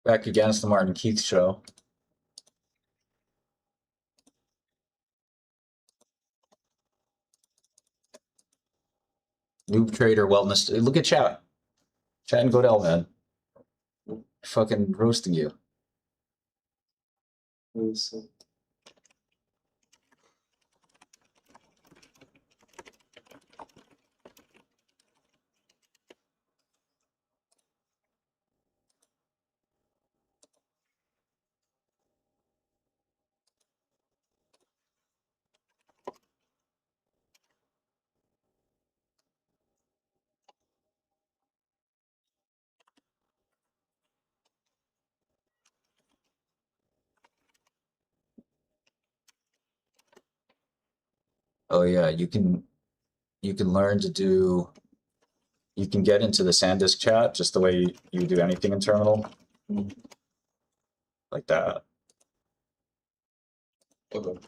Back against the Martin Keith show. Noob Trader Wellness. Look at chat. Chat and Godel, man. Fucking roasting you. Oh yeah, you can learn to do. You can get into the SanDisk chat just the way you do anything in Terminal, like that. Okay.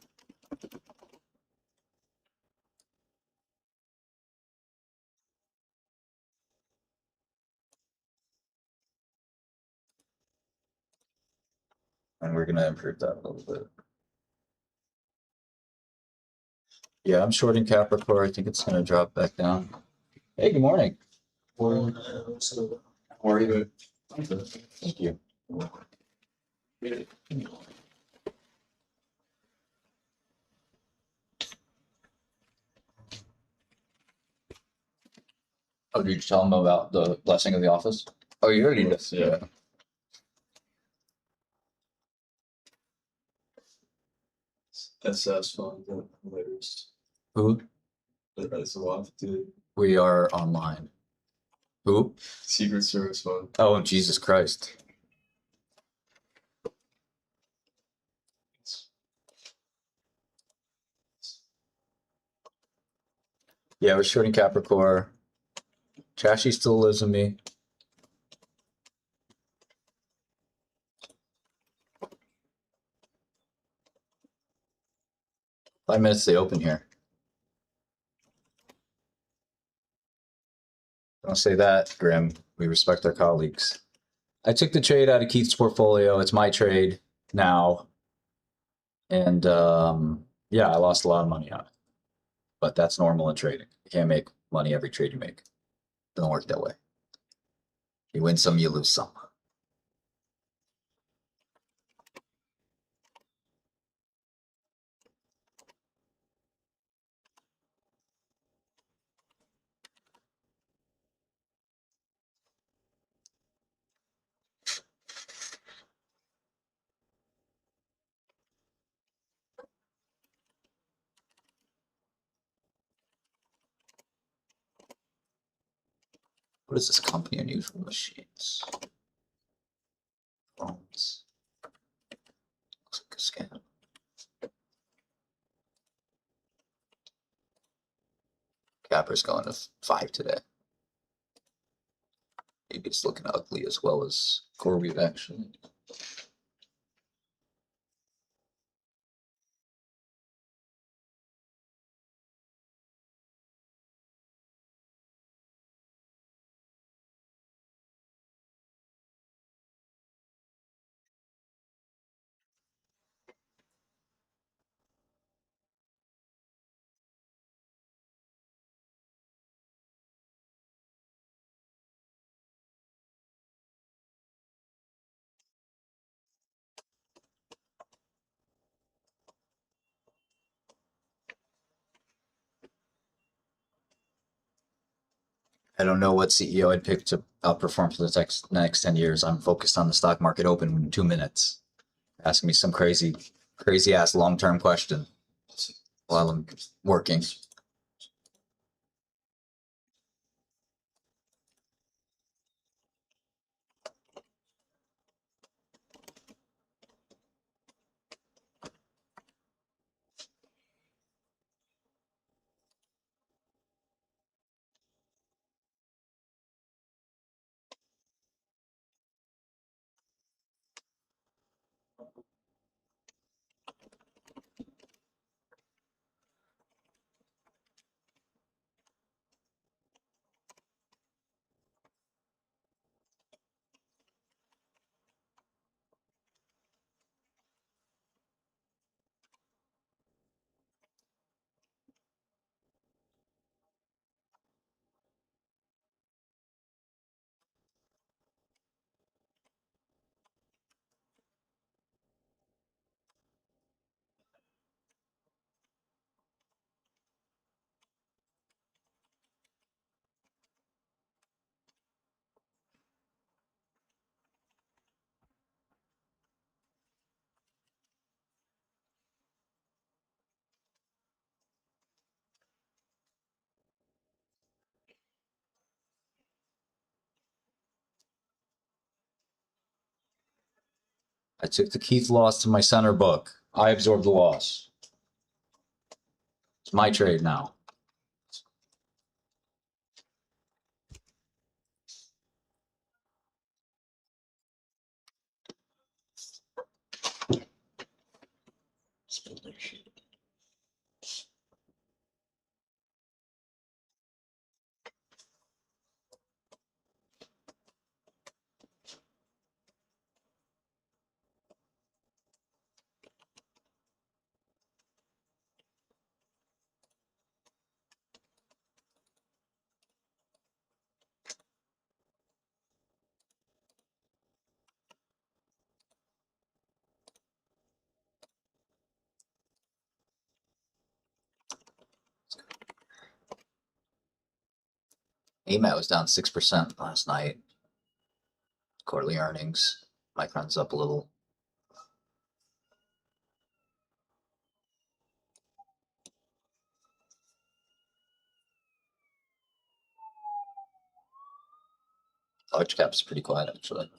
And we're gonna improve that a little bit. Yeah, I'm shorting Capricorn. I think it's gonna drop back down. Hey, good morning. How are you? Thank you. Oh, did you tell him about the blessing of the office? Oh, you already did. Yeah. SS fund the latest. Who? That's a lot, dude. We are online. Who? Secret Service fund. Oh, Jesus Christ. Yeah, we're shorting Capricorn. Trashy still lives with me. Five minutes they open here. Don't say that, Grim. We respect our colleagues. I took the trade out of Keith's portfolio. It's my trade now. And yeah, I lost a lot of money on it. But that's normal in trading. You can't make money every trade you make. Doesn't work that way. You win some, you lose some. What is this company? Unusual Machines. Phones. Looks like a scam. Capper's going to 5 today. Maybe it's looking ugly as well as CoreWeave actually. I don't know what CEO I'd pick to outperform for the next 10 years. I'm focused on the stock market open in 2 minutes. Asking me some crazy ass long-term question while I'm working. I took the Keith loss to my center book. I absorbed the loss. It's my trade now. AMAT was down 6% last night. Quarterly earnings. Micron's up a little. Large cap's pretty quiet, actually.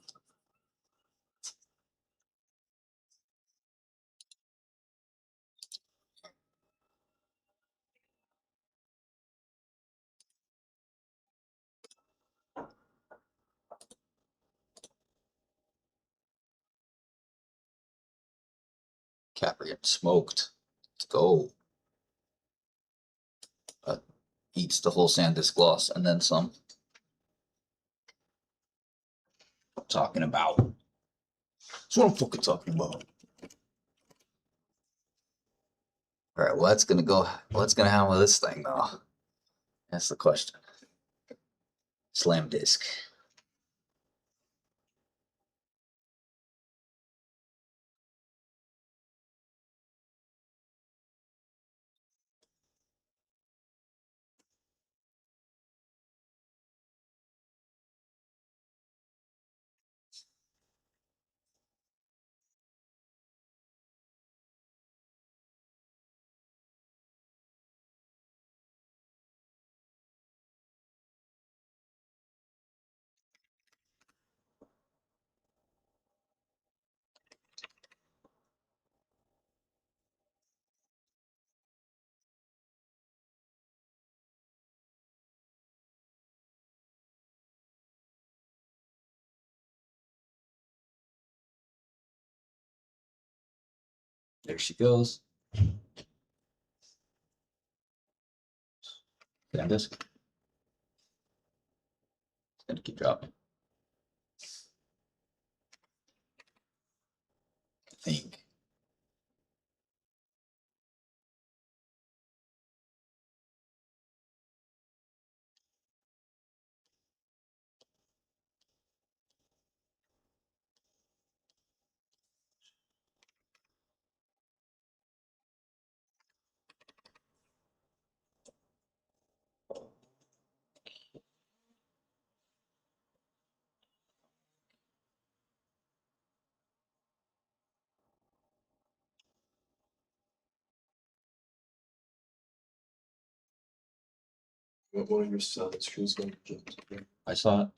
Capper getting smoked. Let's go. Eats the whole SanDisk loss and then some. I'm talking about. That's what I'm fucking talking about. All right, what's gonna go? What's gonna happen with this thing, though? That's the question. Slam disk. There she goes. SanDisk. It's gonna keep dropping. I think. One of your son's screws going to I saw it.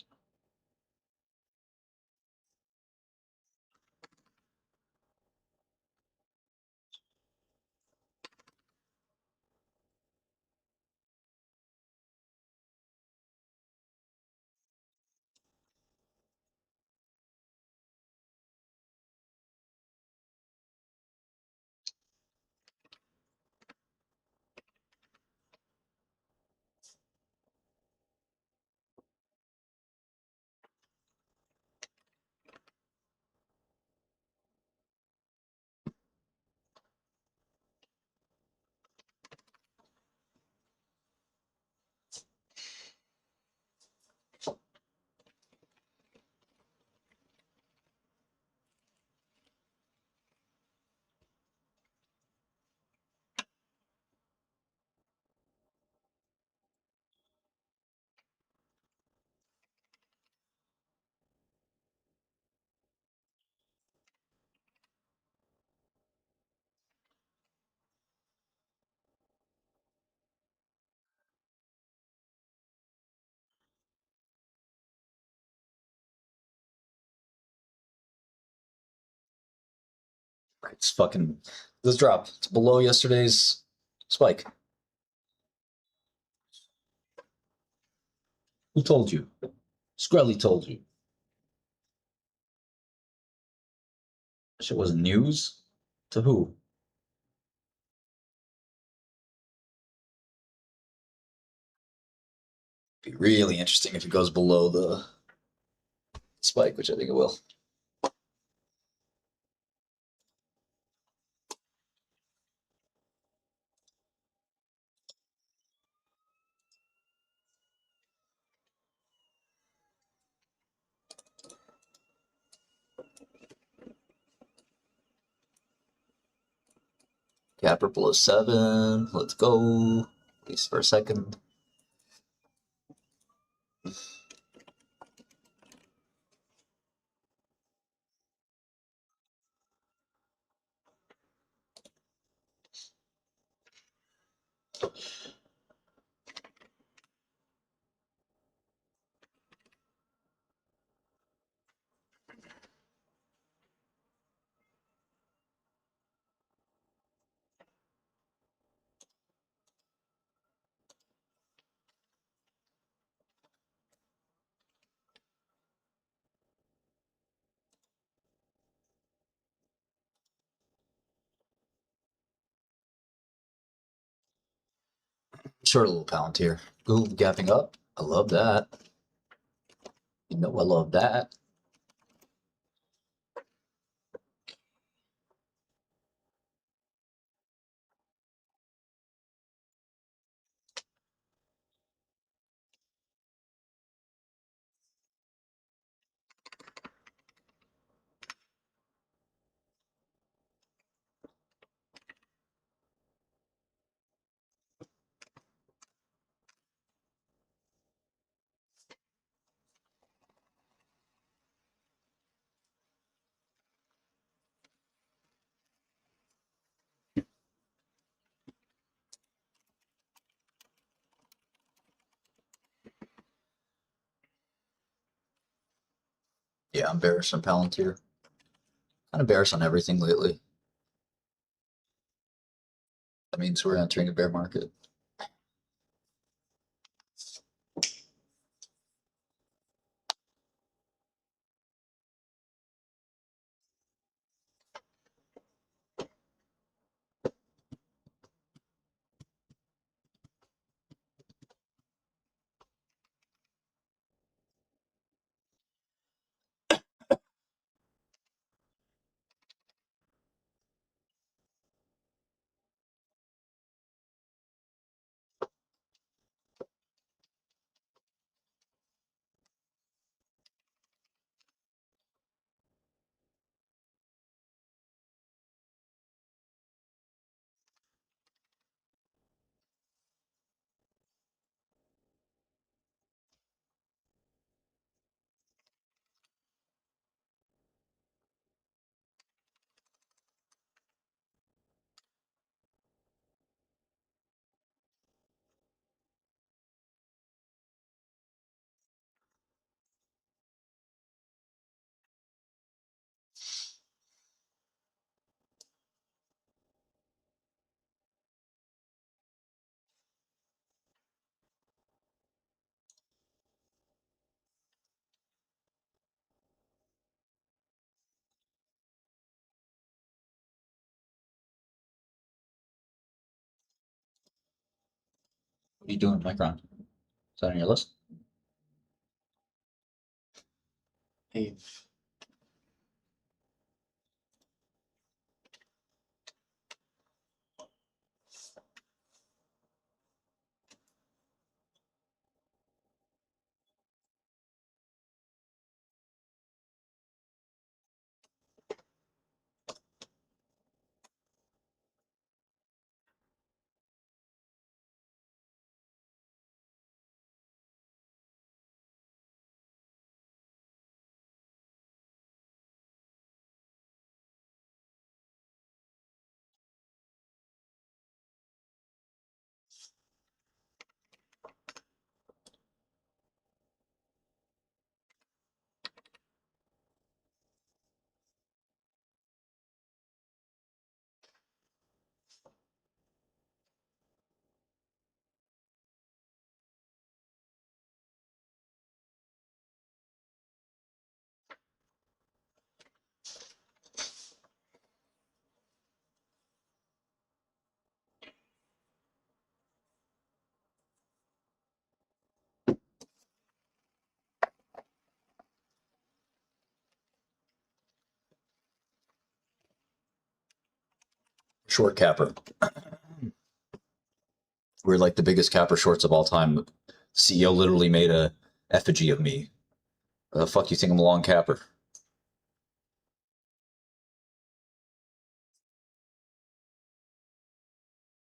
It's fucking this drop. It's below yesterday's spike. Who told you? Skrelly told you. Shit wasn't news. To who? Be really interesting if it goes below the spike, which I think it will. Capper below 7. Let's go. At least for a second. Short a little pound here. Ooh, gapping up. I love that. You know I love that. Yeah, I'm bearish on Palantir. Kind of bearish on everything lately. That means we're entering a bear market. What are you doing, Micron? Is that on your list? Hey, Short capper. We're like the biggest capper shorts of all time. CEO literally made a effigy of me. The fuck you think I'm a long capper?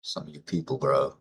Some of you people, bro.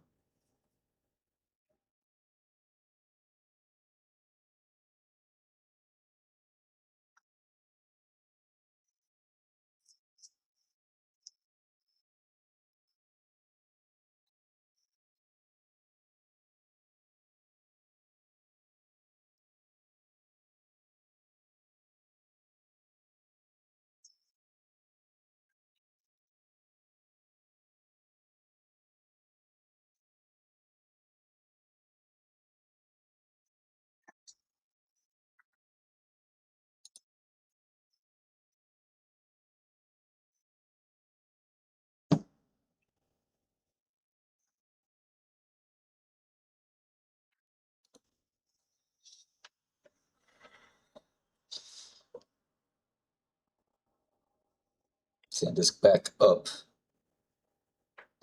SanDisk back up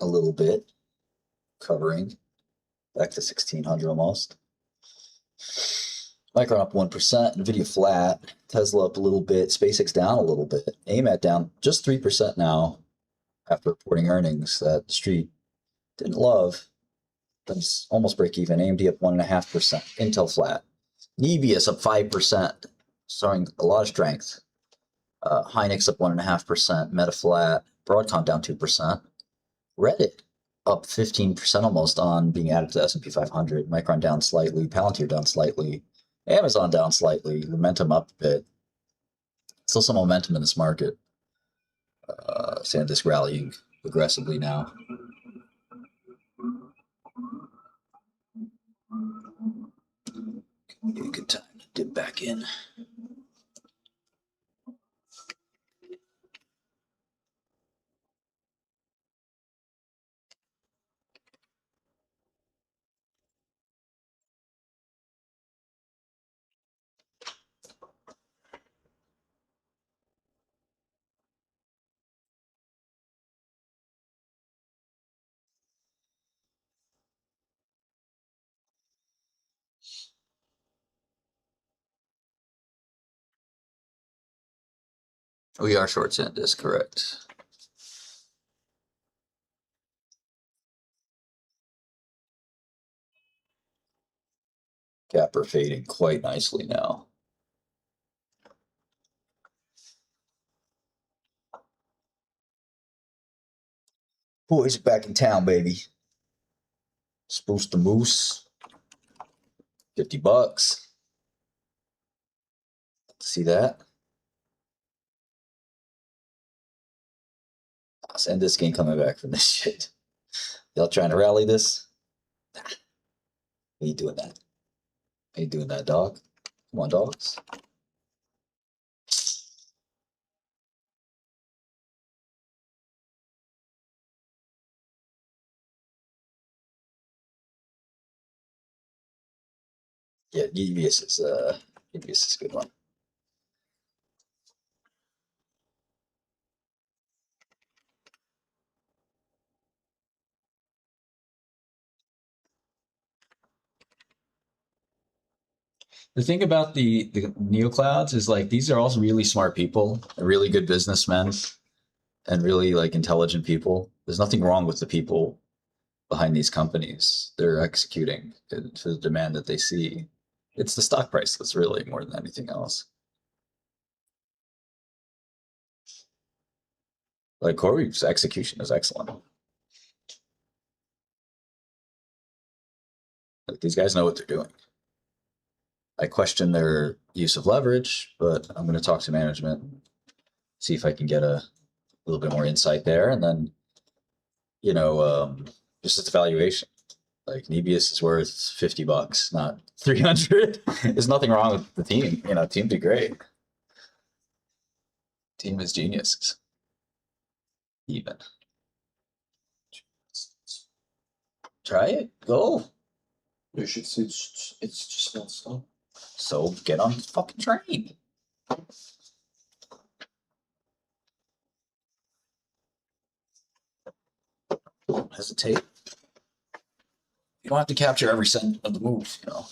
a little bit, covering back to 1600 almost. Micron up 1%, Nvidia flat, Tesla up a little bit, SpaceX down a little bit, AMAT down just 3% now after reporting earnings that the street didn't love. That's almost break even. AMD up 1.5%, Intel flat, Nebius up 5%, showing a lot of strength. Hynix up 1.5%, Meta flat, Broadcom down 2%, Reddit up 15% almost on being added to the S&P 500, Micron down slightly, Palantir down slightly, Amazon down slightly, Momentum up a bit. Still some momentum in this market. SanDisk rallying aggressively now. Be a good time to dip back in. We are short SanDisk, correct. Capper fading quite nicely now. Boys back in town, baby. Spruce the Moose. $50. See that? SanDisk ain't coming back from this shit. Y'all trying to rally this? Nah. Ain't doing that. Ain't doing that, dog. Come on, dogs. Yeah, Nebius is a good one. The thing about the neoclouds is like these are also really smart people, really good businessmen, and really like intelligent people. There's nothing wrong with the people behind these companies. They're executing to the demand that they see. It's the stock price that's really more than anything else. Like CoreWeave's execution is excellent. Like these guys know what they're doing. I question their use of leverage, but I'm going to talk to management, see if I can get a little bit more insight there, and then, you know, just its valuation. Like Nebius is worth $50, not 300. There's nothing wrong with the team. You know, team did great. Team is geniuses. Even. Try it. Go. You should see it's just not stop. So get on the fucking train. don't hesitate. You don't have to capture every cent of the move, you know.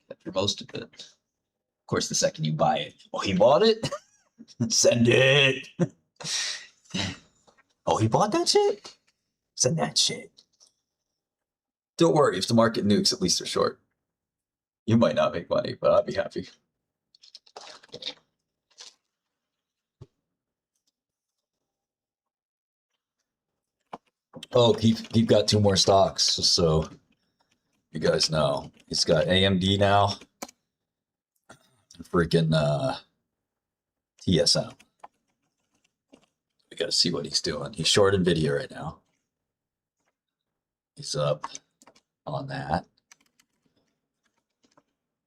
Capture most of it. Of course, the second you buy it, oh, he bought it? Send it. Oh, he bought that shit? Send that shit. Don't worry, if the market nukes, at least they're short. You might not make money, but I'll be happy. Oh, Keith got 2 more stocks, just so you guys know. He's got AMD now. And freaking TSM. We gotta see what he's doing. He's short Nvidia right now. He's up on that.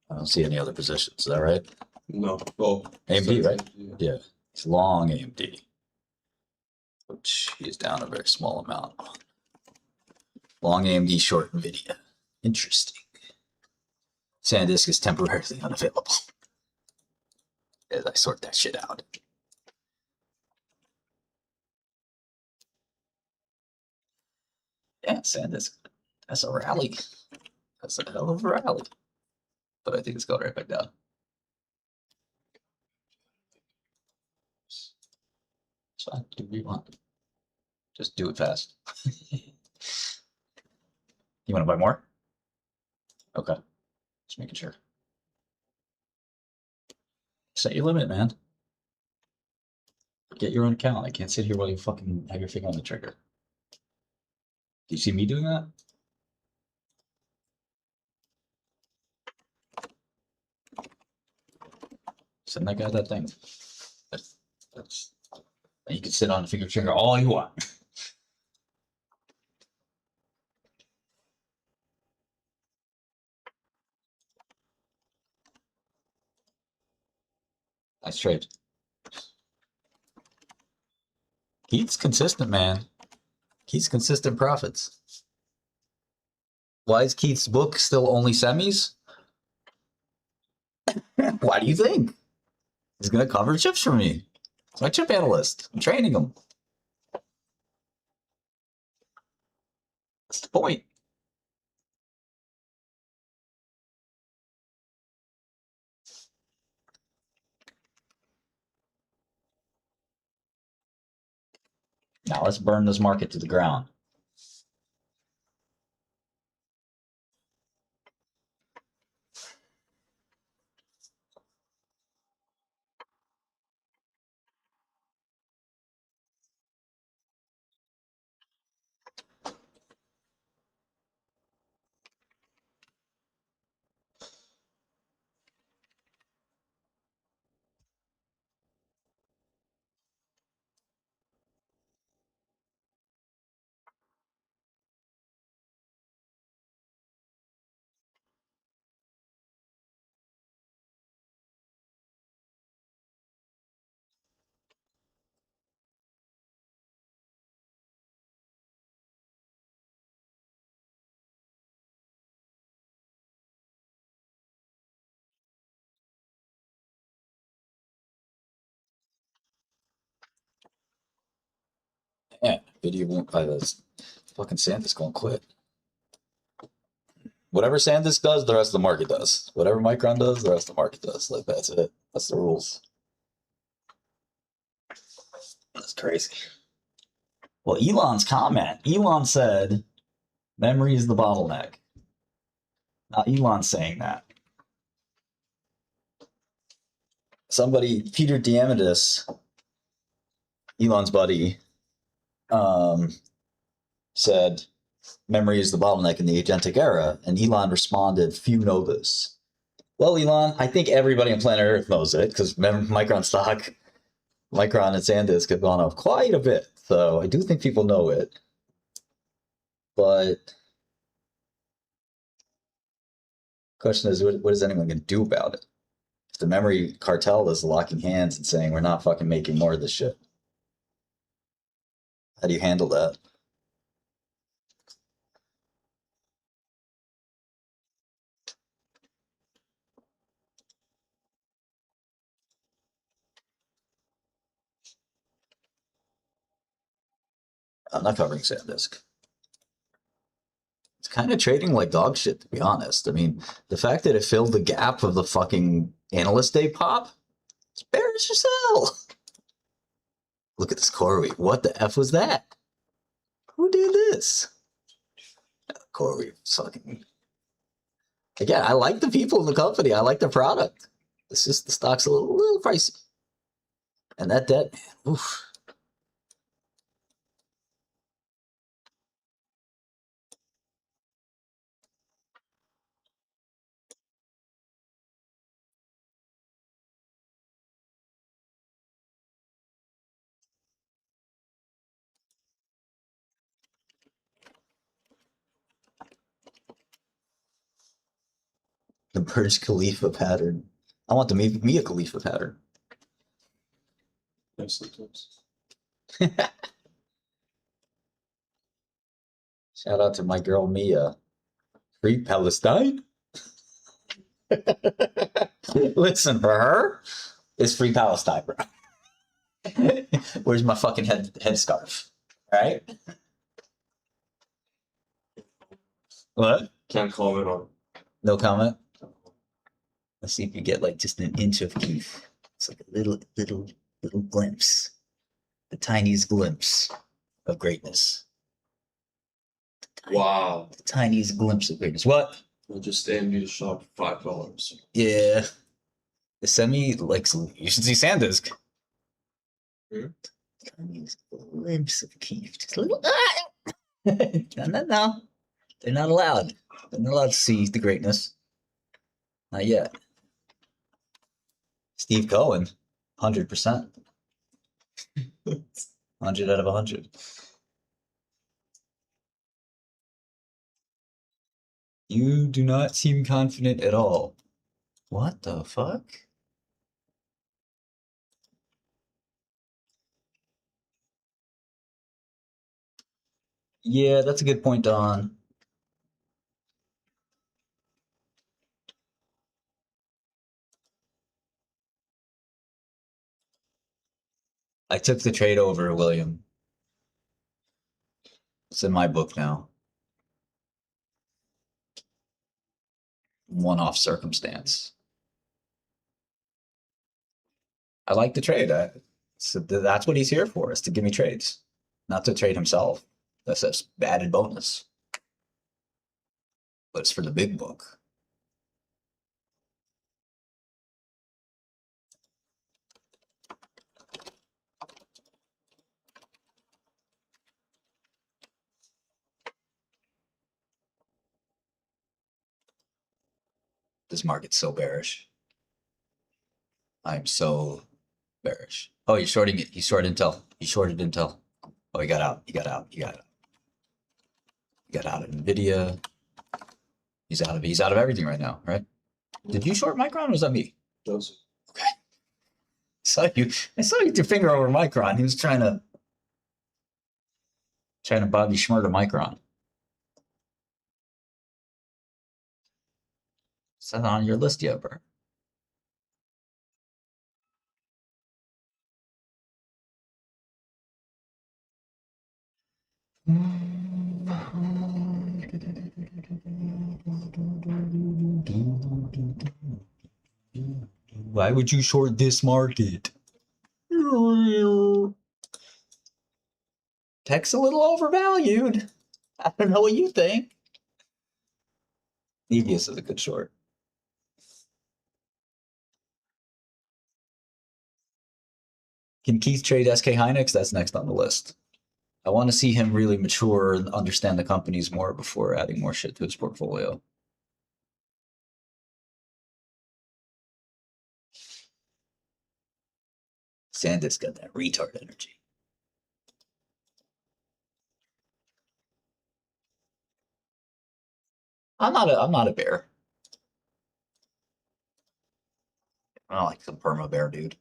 I don't see any other positions. Is that right? No. Oh, AMD, right? Yeah. Yeah. He's long AMD, which he's down a very small amount on. Long AMD, short Nvidia. Interesting. SanDisk is temporarily unavailable. As I sort that shit out. Yeah, SanDisk. That's a rally. That's a hell of a rally. But I think it's going right back down. It's fine. Do what you want. Just do it fast. You want to buy more? Okay. Just making sure. Set your limit, man. Get your own account. I can't sit here while you fucking have your finger on the trigger. Do you see me doing that? Send that guy that thing. That's you can sit on the finger trigger all you want. Nice trade. Keith's consistent, man. Keith's consistent profits. Why is Keith's book still only semis? Why do you think? He's gonna cover chips for me. He's my chip analyst. I'm training him. That's the point. Now let's burn this market to the ground. Yeah, video won't buy this. Fucking SanDisk won't quit. Whatever SanDisk does, the rest of the market does. Whatever Micron does, the rest of the market does. Like that's it. That's the rules. That's crazy. Well, Elon's comment. Elon said, "Memory is the bottleneck." Not Elon saying that. Somebody, Peter Diamandis, Elon's buddy, said, "Memory is the bottleneck in the agentic era," and Elon responded, "Few know this." Well, Elon, I think everybody on planet Earth knows it because Micron stock, Micron and SanDisk have gone up quite a bit. So I do think people know it. But the question is, what is anyone going to do about it? If the memory cartel is locking hands and saying, we're not fucking making more of this shit, how do you handle that? I'm not covering SanDisk. It's kind of trading like dog shit, to be honest. I mean, the fact that it filled the gap of the fucking analyst day pop, it's bearish as hell. Look at this CoreWeave. What the F was that? Who did this? CoreWeave fucking. Again, I like the people in the company. I like the product. It's just the stock's a little pricey. And that debt, man, oof. The Burj Khalifa pattern. I want the Mia Khalifa pattern. Yeah, sometimes. Shout out to my girl Mia. Free Palestine? Listen, for her, it's free Palestine, bro. Where's my fucking headscarf? All right? What? Can't comment on No comment? Let's see if you get like just an inch of Keith. It's like a little glimpse. The tiniest glimpse of greatness. it. Wow. The tiniest glimpse of greatness. What? I'll just stay in the shop for $5. Yeah. Send me like you should see SanDisk. Hmm? Tiniest glimpse of Keith. Just a little No. They're not allowed. They're not allowed to see the greatness. Not yet. Steve Cohen, 100%. 100 out of 100. You do not seem confident at all. What the fuck? Yeah, that's a good point, Don. I took the trade over, William. It's in my book now. One-off circumstance. I like the trade. So that's what he's here for, is to give me trades, not to trade himself. That's a added bonus. But it's for the big book. This market's so bearish. I'm so bearish. Oh, he's shorting it. He's short Intel. He shorted Intel. Oh, he got out. He got out. He got out. He got out of Nvidia. He's out of everything right now, right? Did you short Micron or was that me? Those. Okay. I saw you with your finger over Micron. He was trying to Bobby Schmurda Micron. Is that on your list yet, bro? Why would you short this market? Tech's a little overvalued. I don't know what you think. Nevius is a good short. Can Keith trade SK Hynix? That's next on the list. I want to see him really mature and understand the companies more before adding more shit to his portfolio. SanDisk got that retard energy. I'm not a bear. I'm not like some perma bear dude.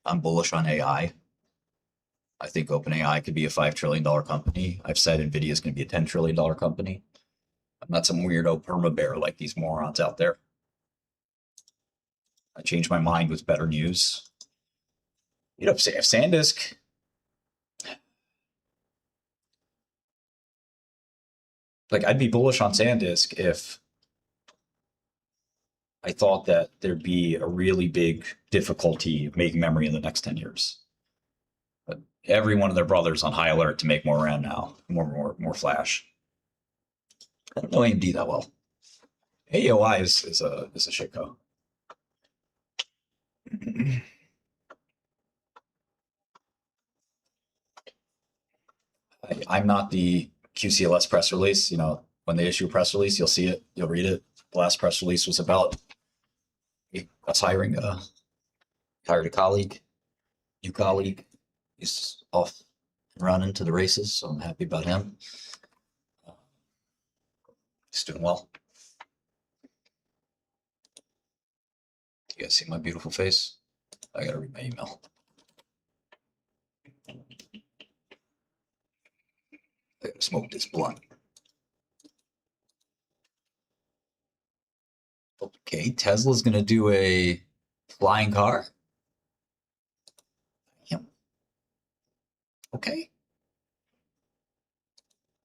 I'm bullish on AI. I think OpenAI could be a $5 trillion company. I've said NVIDIA is going to be a $10 trillion company. I'm not some weirdo perma bear like these morons out there. I changed my mind with better news. You know, if SanDisk, like I'd be bullish on SanDisk if I thought that there'd be a really big difficulty making memory in the next 10 years. But every one of their brothers on high alert to make more RAM now, more flash. I don't know AMD that well. AOI is a shitco. I'm not the QCLS press release. You know, when they issue a press release, you'll see it, you'll read it. The last press release was about us hired a colleague, new colleague. He's off and running to the races, so I'm happy about him. He's doing well. You guys see my beautiful face? I gotta read my email. I gotta smoke this blunt. Okay, Tesla's gonna do a flying car. Yep. Okay.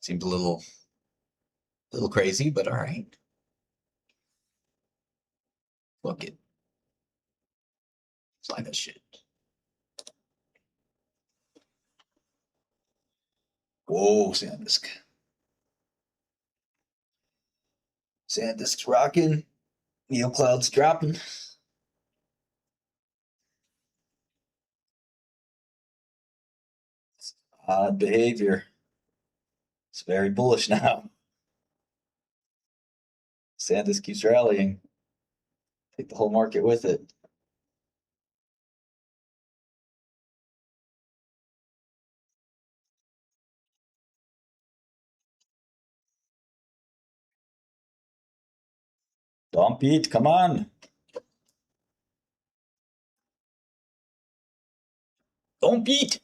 Seems a little crazy, but all right. Fuck it. Fly that shit. Whoa, SanDisk. SanDisk's rocking. NeoCloud's dropping. Odd behavior. It's very bullish now. SanDisk keeps rallying. Take the whole market with it. Don't beat, come on. Don't beat.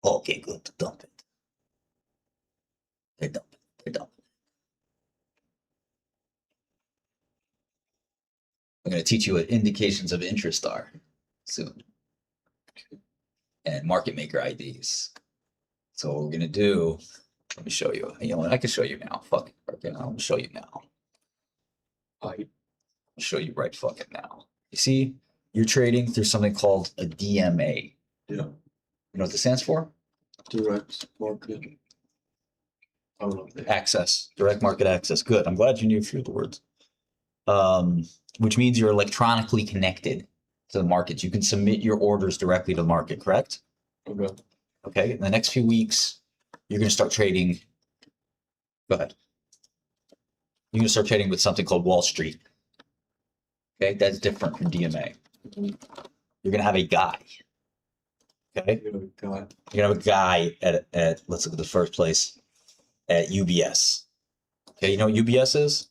Okay, good. Dump it. They're dumping. They're dumping. I'm going to teach you what indications of interest are soon. And market maker IDs. So what we're going to do, let me show you. You know what? I can show you now. Fuck it. Okay, I'll show you now. I'll show you right fucking now. You see, you're trading through something called a DMA. Yeah. You know what this stands for? Direct market. I don't know. Access, direct market access. Good. I'm glad you knew a few of the words. Which means you're electronically connected to the markets. You can submit your orders directly to the market, correct? Okay. Okay. In the next few weeks, you're going to start trading. Go ahead. You're going to start trading with something called Wall Street. Okay. That's different from DMA. You're going to have a guy. Okay. You're going to have a guy at let's look at the first place at UBS. Okay. You know what UBS is?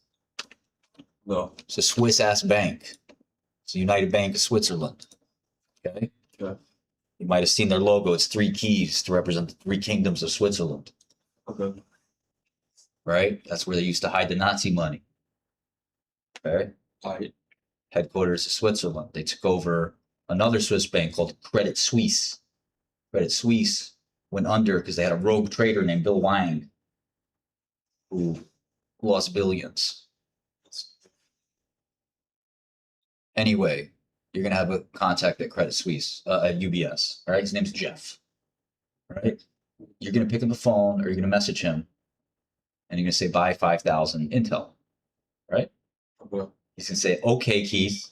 No. It's a Swiss ass bank. It's a United Bank of Switzerland. Okay. Okay. You might have seen their logo. It's 3 keys to represent the 3 kingdoms of Switzerland. Okay. Right? That's where they used to hide the Nazi money. Okay. Right. Headquarters of Switzerland. They took over another Swiss bank called Credit Suisse. Credit Suisse went under because they had a rogue trader named Bill Wang who lost billions. Anyway, you're going to have a contact at Credit Suisse, at UBS. All right. His name's Jeff. All right. You're going to pick up the phone or you're going to message him and you're going to say, buy 5,000 Intel. Right. Okay. He's going to say, okay, Keith.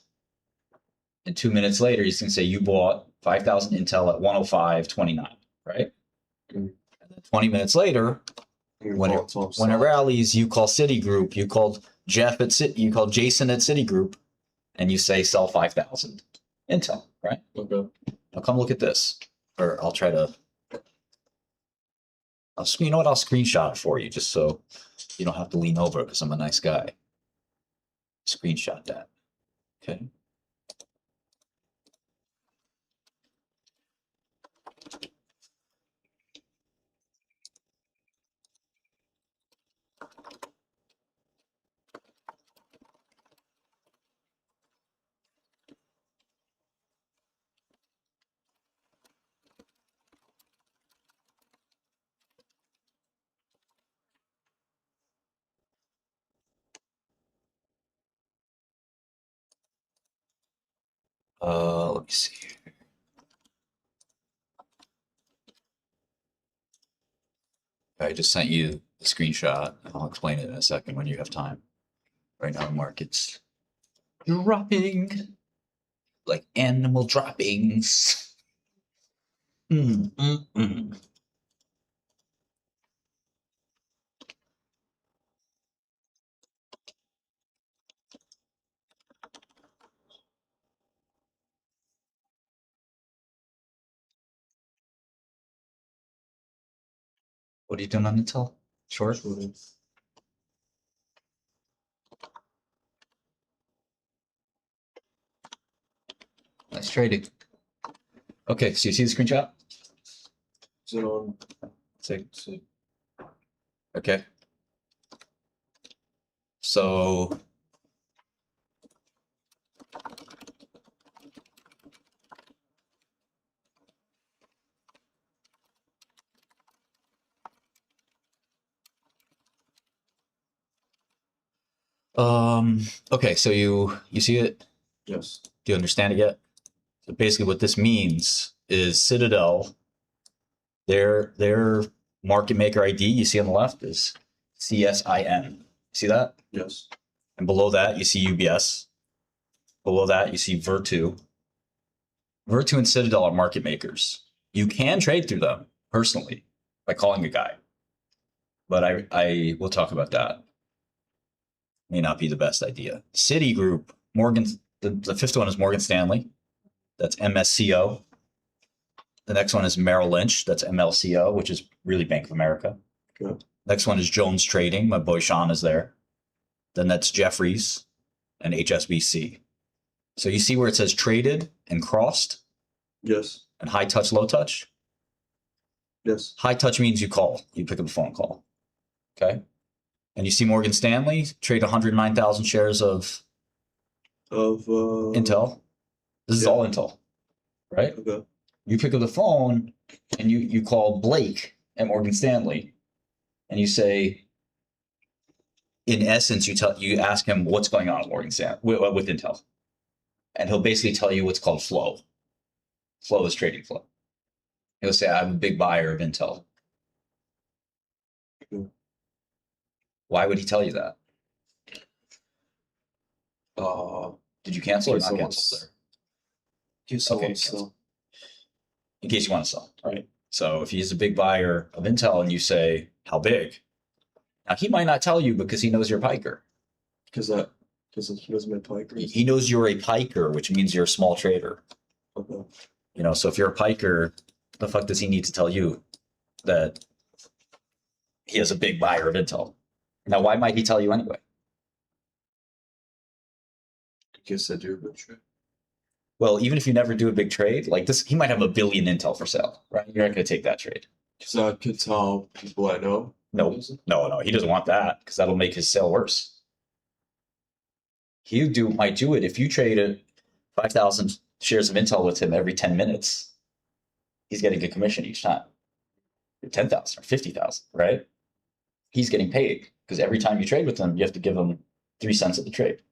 And 2 minutes later, he's going to say, you bought 5,000 Intel at 105.29. Right. And then 20 minutes later, when it rallies, you call Citigroup, you called Jeff at you called Jason at Citigroup, and you say sell 5,000 Intel, right? Okay. Now come look at this, or I'll try to. You know what? I'll screenshot it for you, just so you don't have to lean over because I'm a nice guy. Screenshot that, okay? Let me see. I just sent you the screenshot. I'll explain it in a second when you have time. Right now, the market's dropping like animal droppings. Mm, mm, mm. What are you doing on Intel? Short? Shorting. Nice trading. Okay, so you see the screenshot? Is it on? Sick. See. Okay. So okay, so you see it? Yes. Do you understand it yet? So basically what this means is Citadel, their market maker ID you see on the left is CSIN. See that? Yes. And below that you see UBS. Below that you see Virtu. Virtu and Citadel are market makers. You can trade through them personally by calling a guy. But I will talk about that. May not be the best idea. Citigroup, the fifth one is Morgan Stanley. That's MSCO. The next one is Merrill Lynch. That's MLCO, which is really Bank of America. Okay. Next one is Jones Trading. My boy Sean is there. Then that's Jeffries and HSBC. So you see where it says traded and crossed Yes. and high touch, low touch? Yes. High touch means you call. You pick up the phone call. Okay. And you see Morgan Stanley trade 109,000 shares of Intel. This is yeah. all Intel, right? Okay. You pick up the phone and you call Blake at Morgan Stanley and you say, in essence, you ask him what's going on at Morgan Stanley with Intel. And he'll basically tell you what's called flow. Flow is trading flow. He'll say, I'm a big buyer of Intel. Okay. Why would he tell you that? Did you cancel or Guess not I cancel? want- Guess I Okay, want to cancel. sell. In case you want to sell, right? So if he's a big buyer of Intel and you say, how big? Now he might not tell you because he knows you're a piker. Because he was my piker. He knows you're a piker, which means you're a small trader. Okay. You know, so if you're a piker, the fuck does he need to tell you that he has a big buyer of Intel? Now, why might he tell you anyway? Guess I do, but sure. Well, even if you never do a big trade, like this, he might have 1 billion Intel for sale, right? You're not going to take that trade. Because I could tell people I know. No, he doesn't want that because that'll make his sale worse. Might do it if you traded 5,000 shares of Intel with him every 10 minutes. He's getting a commission each time. 10,000 or 50,000, right? He's getting paid because every time you trade with him, you have to give him 3 cents of the trade.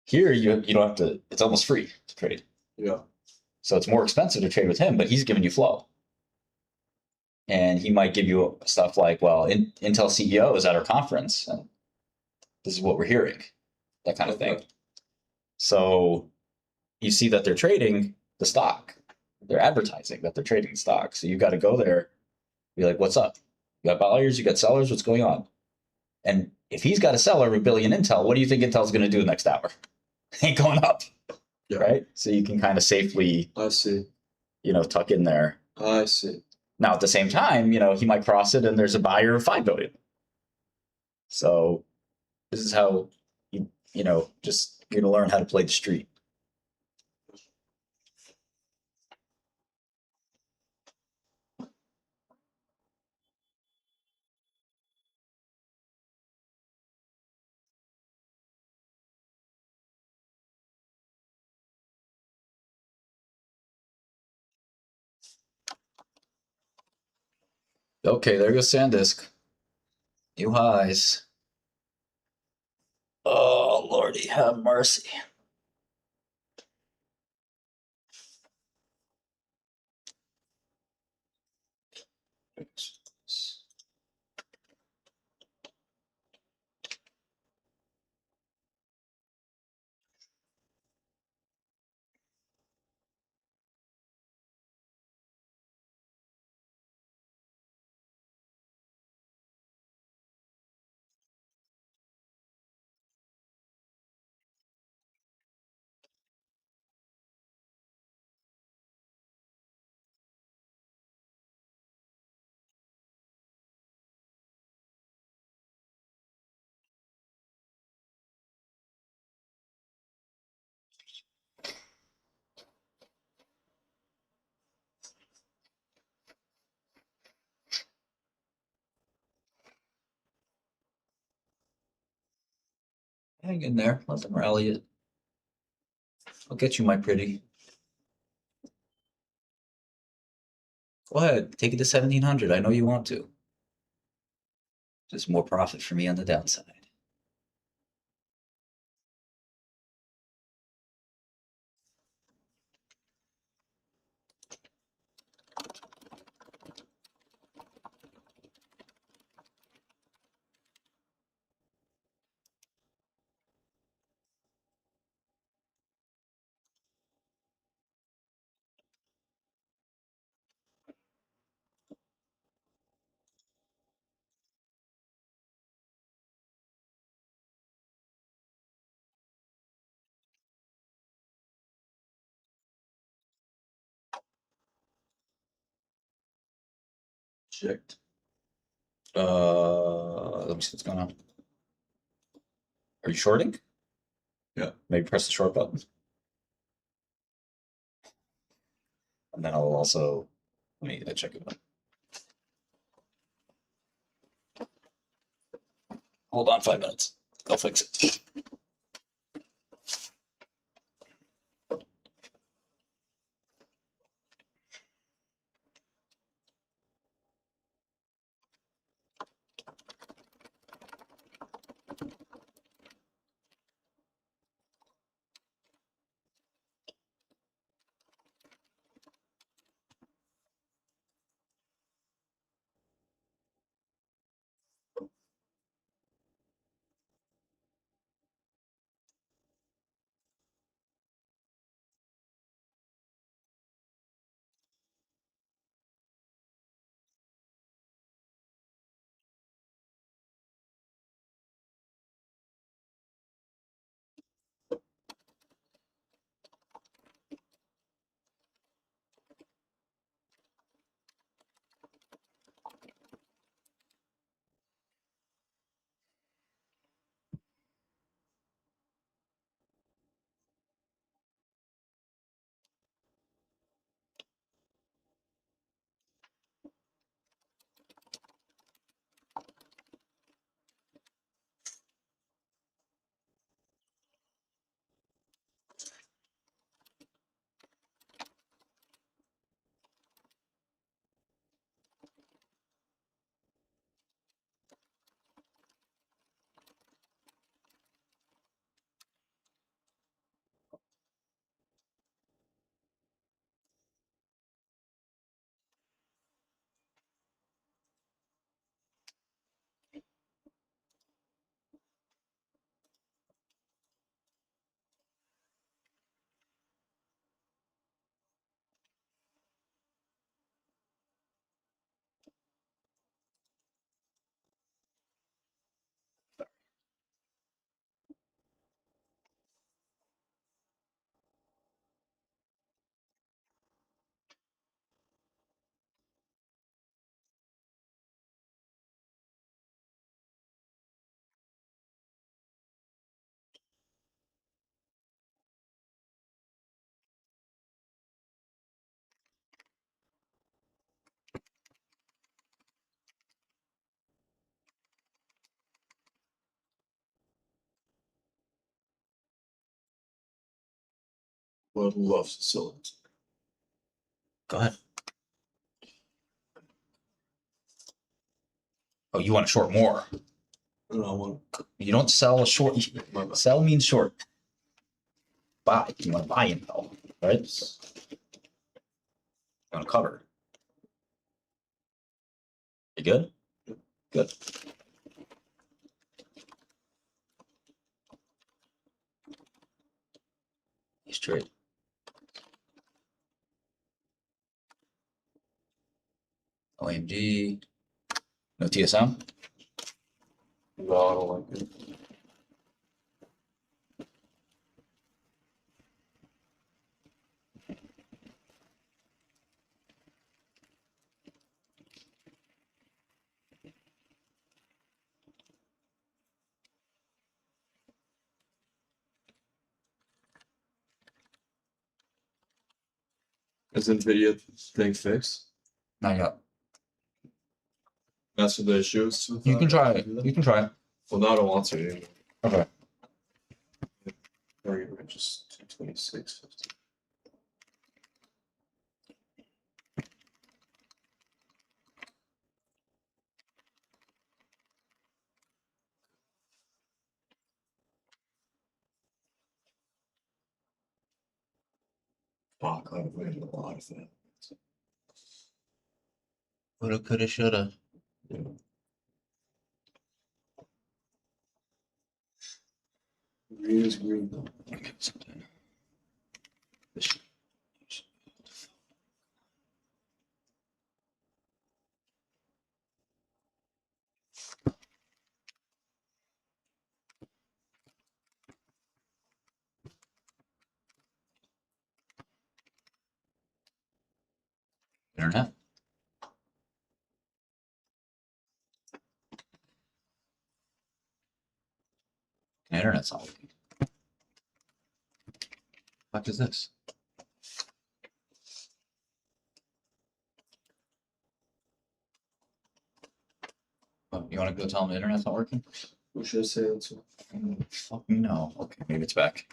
Here, you don't have to. It's almost free to trade. Yeah. So it's more expensive to trade with him, but he's giving you flow. And he might give you stuff like, well, Intel CEO is at our conference, and this is what we're hearing, that kind of thing. Okay. So you see that they're trading the stock. They're advertising that they're trading stock. So you've got to go there, be like, what's up? You got buyers, you got sellers, what's going on? And if he's got a seller of 1 billion Intel, what do you think Intel's going to do next hour? Ain't going up, Yeah. right? So you can kind of safely, I see. tuck in there. I see. Now, at the same time, he might cross it and there's a buyer of 5 billion. So this is how just going to learn how to play the street. Okay, there goes SanDisk. New highs. Oh, Lordy, have mercy. Hang in there. Let them rally it. I'll get you, my pretty. Go ahead. Take it to 1700. I know you want to. Just more profit for me on the downside. Checked. Let me see what's going on. Are you shorting? Yeah. Maybe press the short button. And then I'll also let me check it out. Hold on 5 minutes. I'll fix it. Well, love facilities. Go ahead. Oh, you want to short more? And I want You don't sell a short. my bad. Sell means short. Buy. You want to buy info, right? You want to cover. You good? Good. Nice trade. OMG. No TSM. No, I don't like it. Is NVIDIA thing fixed? Not yet. That's what the issue is. You can try it. You can try it. Well, now I don't want to anymore. Okay. just 226.50. Fuck, I've waited a lot of that. Woulda, coulda, shoulda. Yeah. Green is green though. Internet. Internet's not working. What is this? Oh, you want to go tell them the internet's not working? Who should I say that to? Fuck me, no. Okay, maybe it's back.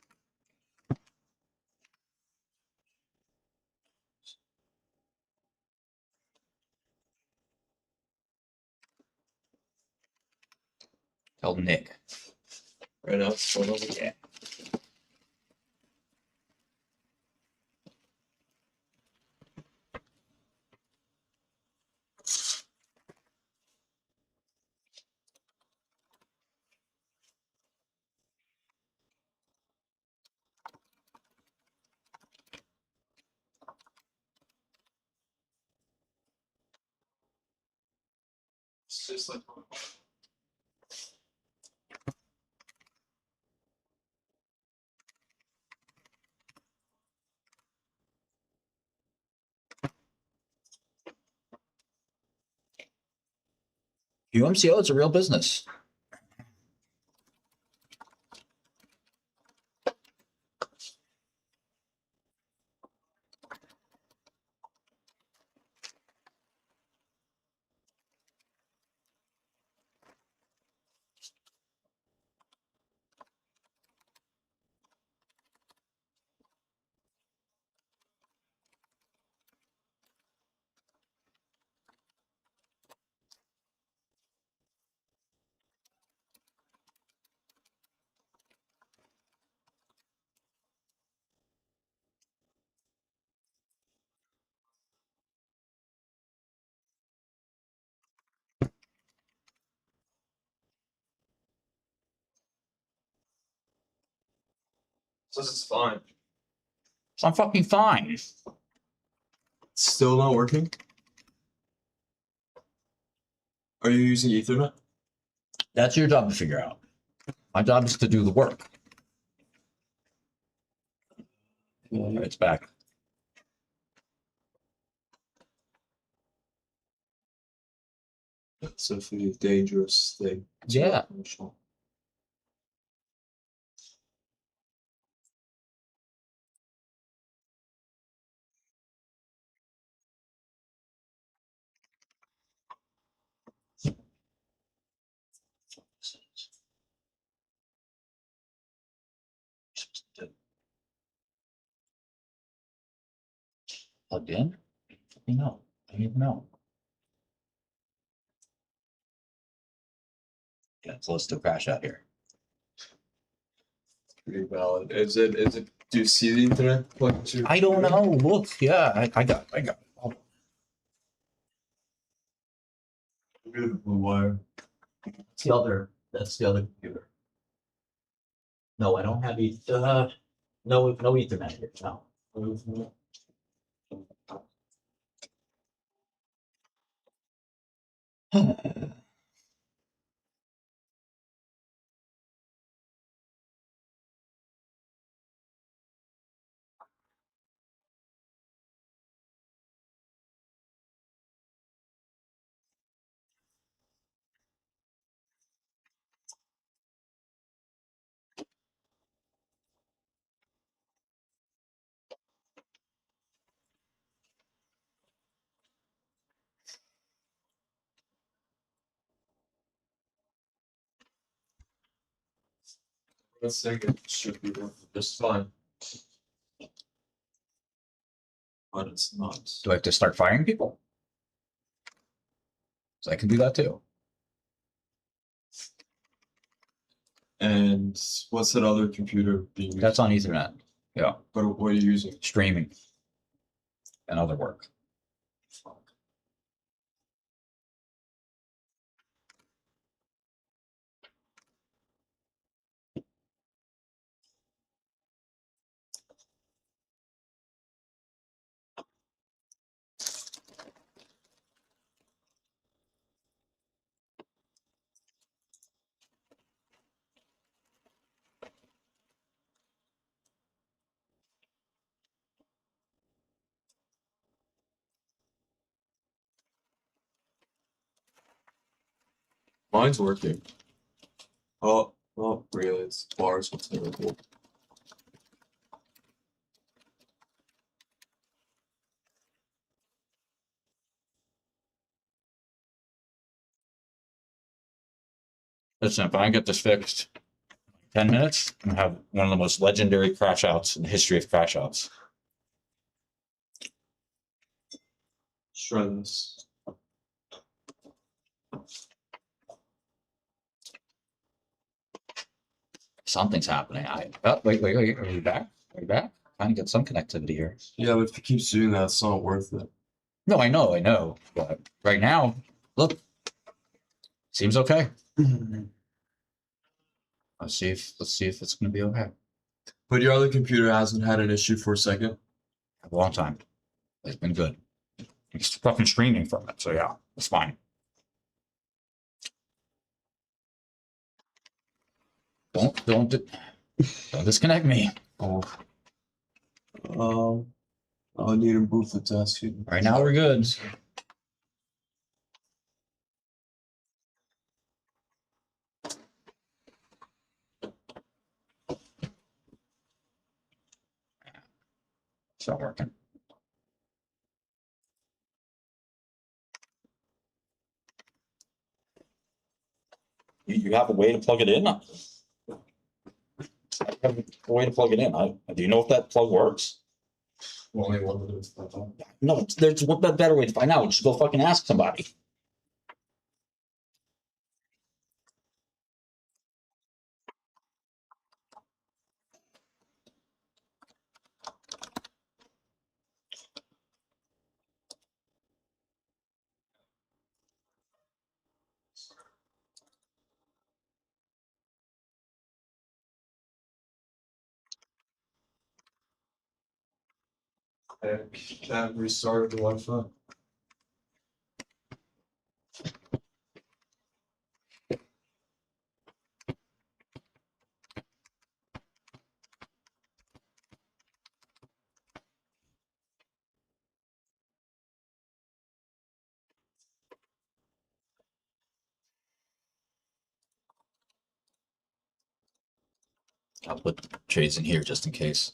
Tell Nick. Right now, it's going over. Yeah. It's just like. UMCO is a real business. Says it's fine. I'm fucking fine. It's still not working? Are you using Ethernet? That's your job to figure out. My job is to do the work. It's back. It's definitely a dangerous thing. It's Yeah. emotional. Plugged in? No, I don't even know. Yeah, so let's still crash out here. Pretty valid. Is it do you see the internet plugged to? I don't know. Look, yeah, I got it. Hold on. Look at the blue wire. That's the other computer. No, I don't have no Ethernet here, no. Let's think it should be just fine. But it's not. Do I have to start firing people? So I can do that too. And what's that other computer being used? That's on Ethernet. Yeah, But what are you using? streaming and other work. Mine's working. Oh, really? It's bars. What's terrible. Listen, if I can get this fixed, 10 minutes, I'm gonna have one of the most legendary crash outs in the history of crash outs. Let's try this. Something's happening. Wait. Are you back? Are you back? Trying to get some connectivity here. Yeah, but if it keeps doing that, it's not worth it. No, I know. But right now, look, seems okay. Let's see if it's gonna be okay. But your other computer hasn't had an issue for a second. A long time. It's been good. It's fucking streaming from it, so yeah, it's fine. Don't disconnect me. Oh. I need to boot the test. Right now we're good. It's not working. You have a way to plug it in? I have a way to plug it in. Do you know if that plug works? Only one of those. No, there's one better way to find out. Just go fucking ask somebody. I can't restart the Wi-Fi. I'll put trades in here just in case.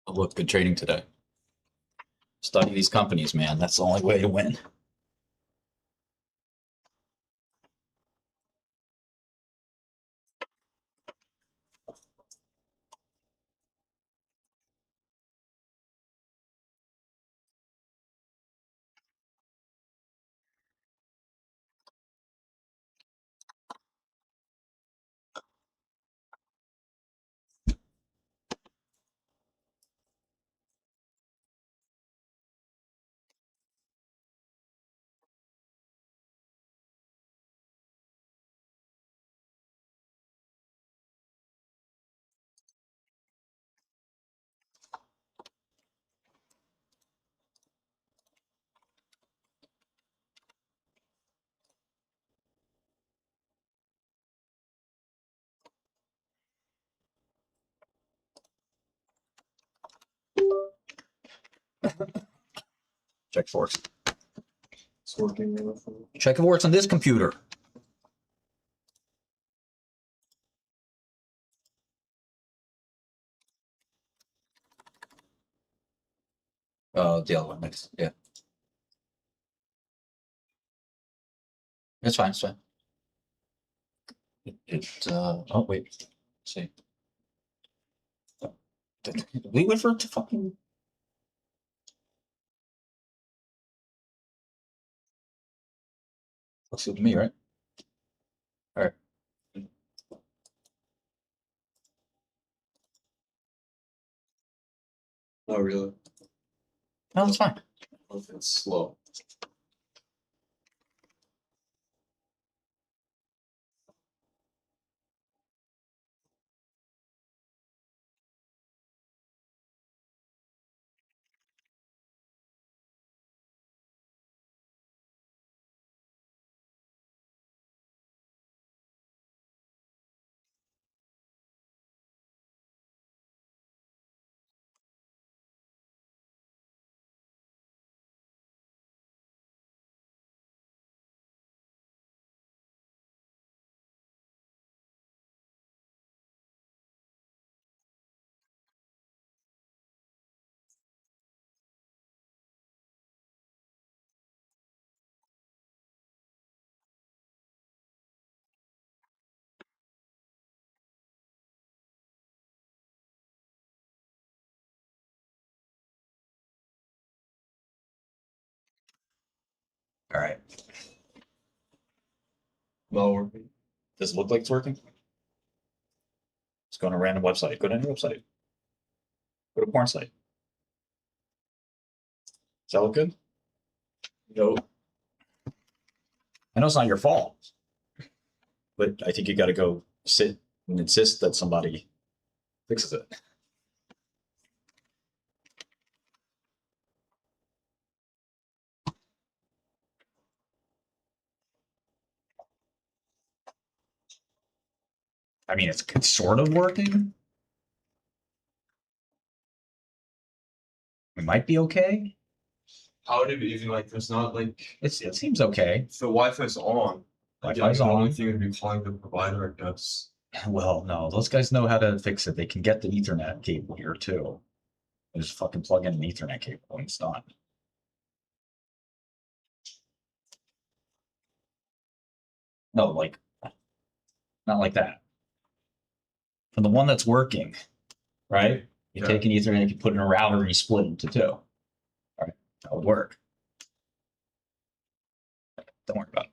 Oh, look, good trading today. Study these companies, man. That's the only way to win. Check for it. It's working. Check if it works on this computer. The other one next. Yeah. It's fine. It's fine. Oh wait. Let's see. Did we wait for it to fucking. Looks good to me, right? All right. Not really. No, that's fine. It's slow. All right. Not working. Does it look like it's working? Let's go on a random website. Go to any website. Go to a porn site. Does that look good? No. I know it's not your fault, but I think you got to go sit and insist that somebody fixes it. I mean, it's sort of working. It might be okay. How would it be even like there's not like It seems okay. if the Wi-Fi's on? Like, Wi-Fi's the only on. thing would be calling the provider, I guess. Well, no, those guys know how to fix it. They can get the Ethernet cable here too. They just fucking plug in an Ethernet cable and it's done. No, like not like that. For the one that's working, right? You Yeah. take an Ethernet, you put it in a router, and you split it into two. All right, that would work. Don't worry about it.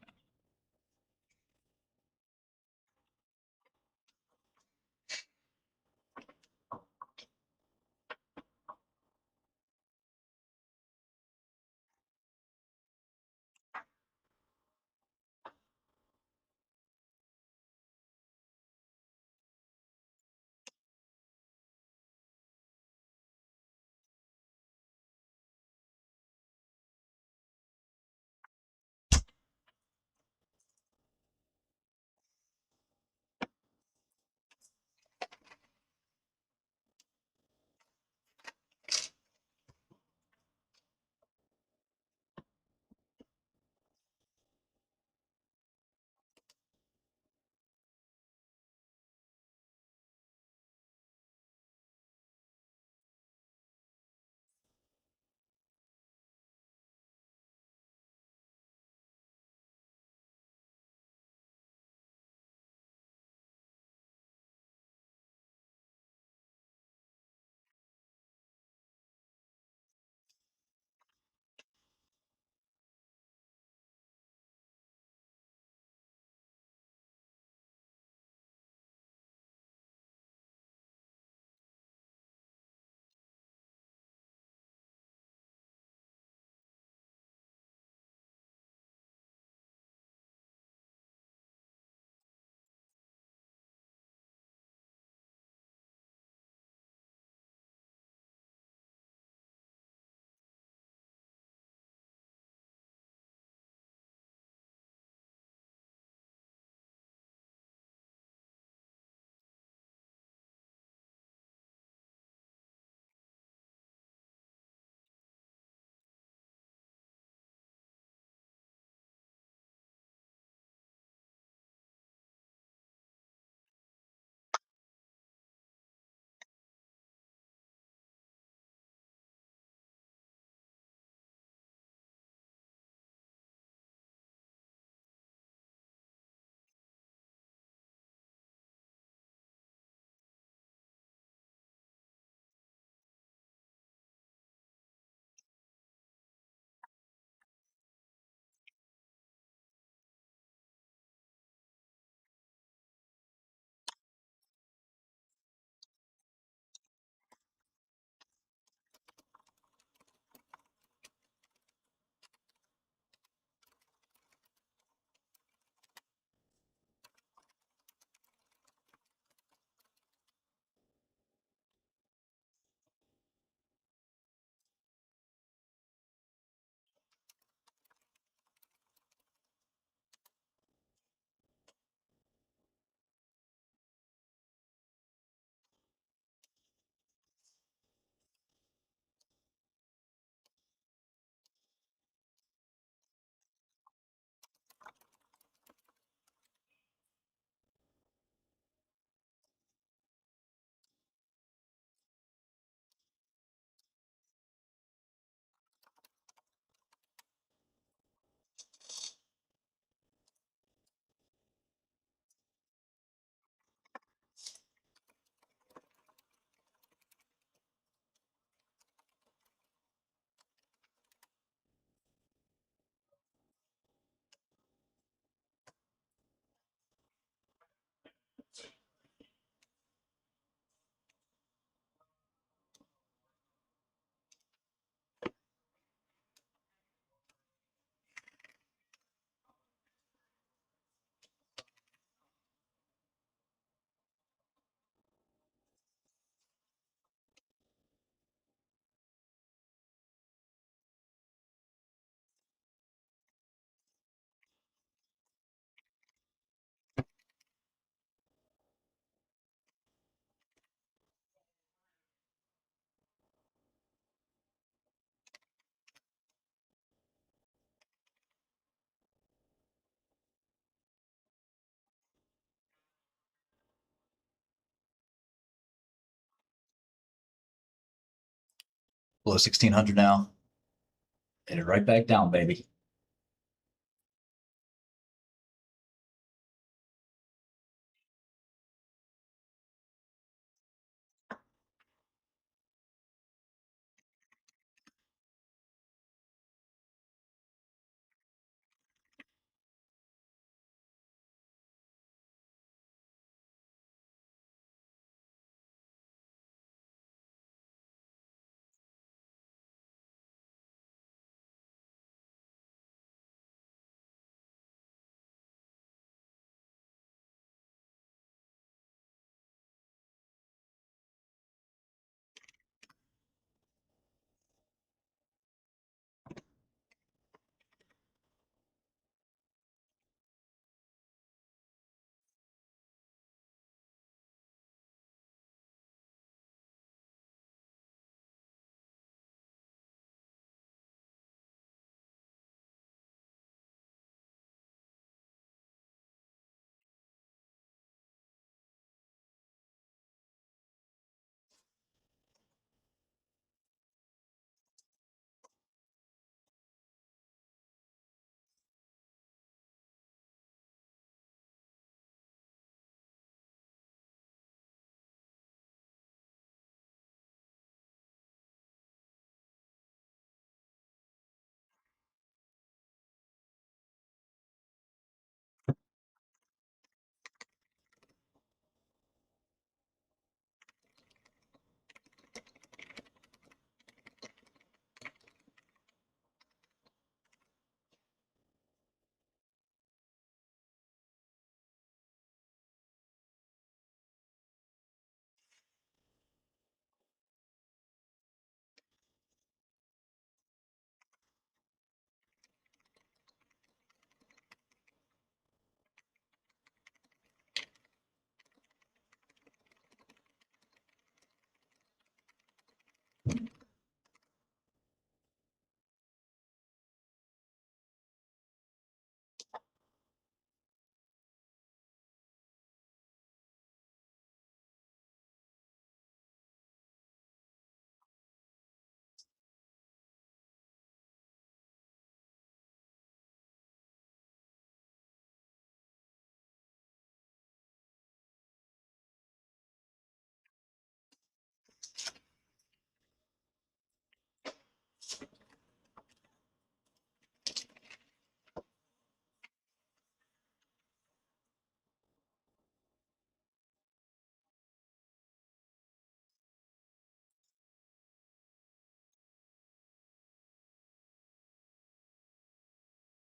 Below 1600 now. Headed right back down, baby.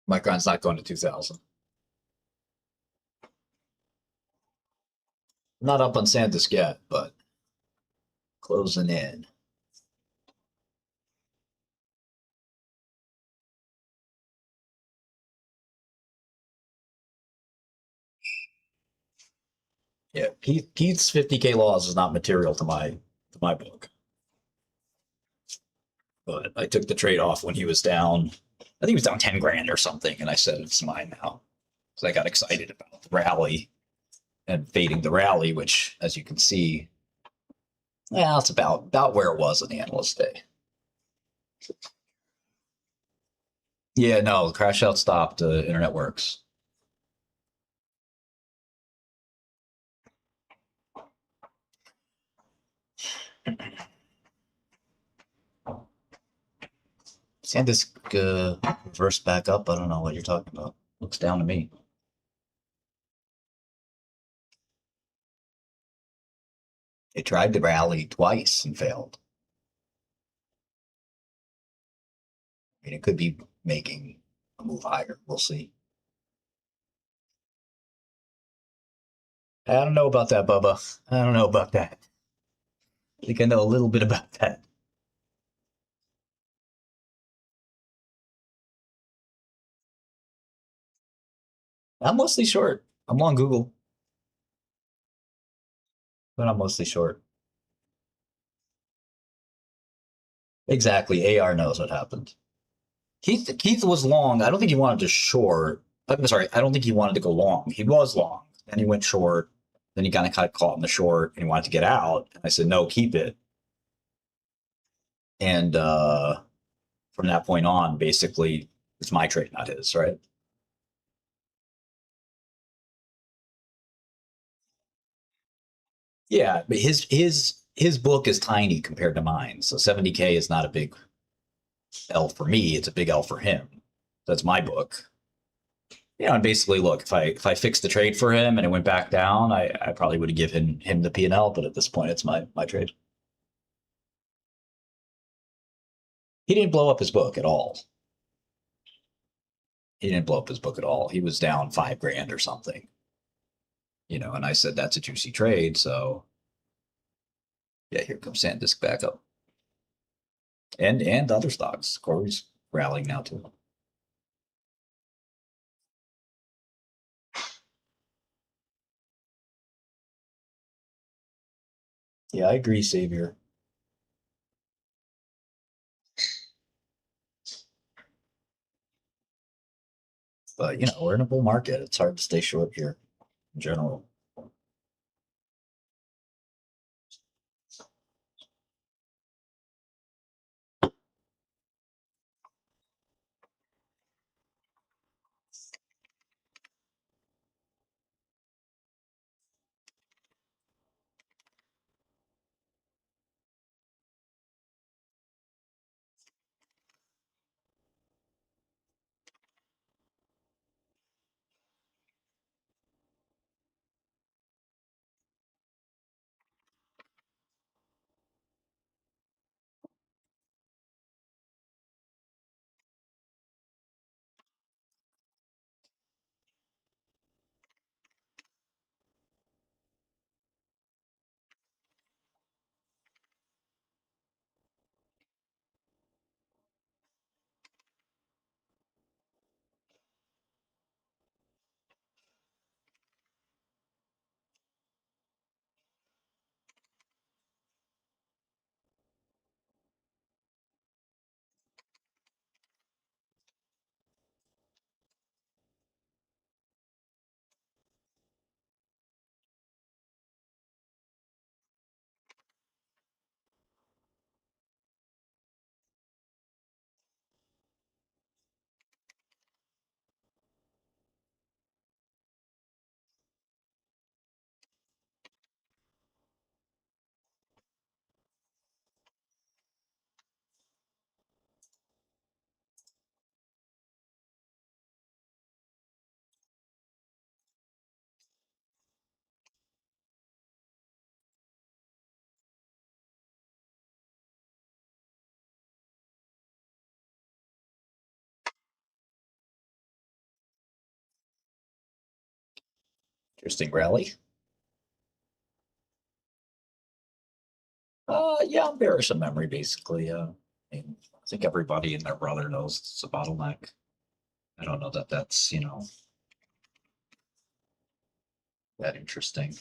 Micron's not going to 2000. Not up on SanDisk yet, but closing in. Yeah, Keith's 50K loss is not material to my book. But I took the trade off when he was down. I think he was down 10 grand or something, and I said it's mine now. So I got excited about the rally and fading the rally, which, as you can see, yeah, it's about where it was on the analyst day. Yeah, no, the crash out stopped. Internet works. SanDisk reversed back up. I don't know what you're talking about. Looks down to me. It tried to rally twice and failed. I mean, it could be making a move higher. We'll see. I don't know about that, Bubba. I don't know about that. I think I know a little bit about that. I'm mostly short. I'm on Google, but I'm mostly short. Exactly. AR knows what happened. Keith was long. I don't think he wanted to short. I'm sorry. I don't think he wanted to go long. He was long. Then he went short. Then he kind of caught in the short and he wanted to get out. And I said, no, keep it. And from that point on, basically, it's my trade, not his, right? Yeah, but his book is tiny compared to mine. So 70K is not a big L for me, it's a big L for him. That's my book. You know, and basically, look, if I fixed the trade for him and it went back down, I probably would have given him the P and L. But at this point, it's my trade. He didn't blow up his book at all. He didn't blow up his book at all. He was down 5 grand or something. You know, and I said that's a juicy trade. So yeah, here comes SanDisk back up, and other stocks. Corey's rallying now too. Yeah, I agree, Savior. But you know, we're in a bull market. It's hard to stay short here in general. Interesting rally. Yeah, I'm bearish on memory basically. I think everybody and their brother knows it's a bottleneck. I don't know that that's that interesting.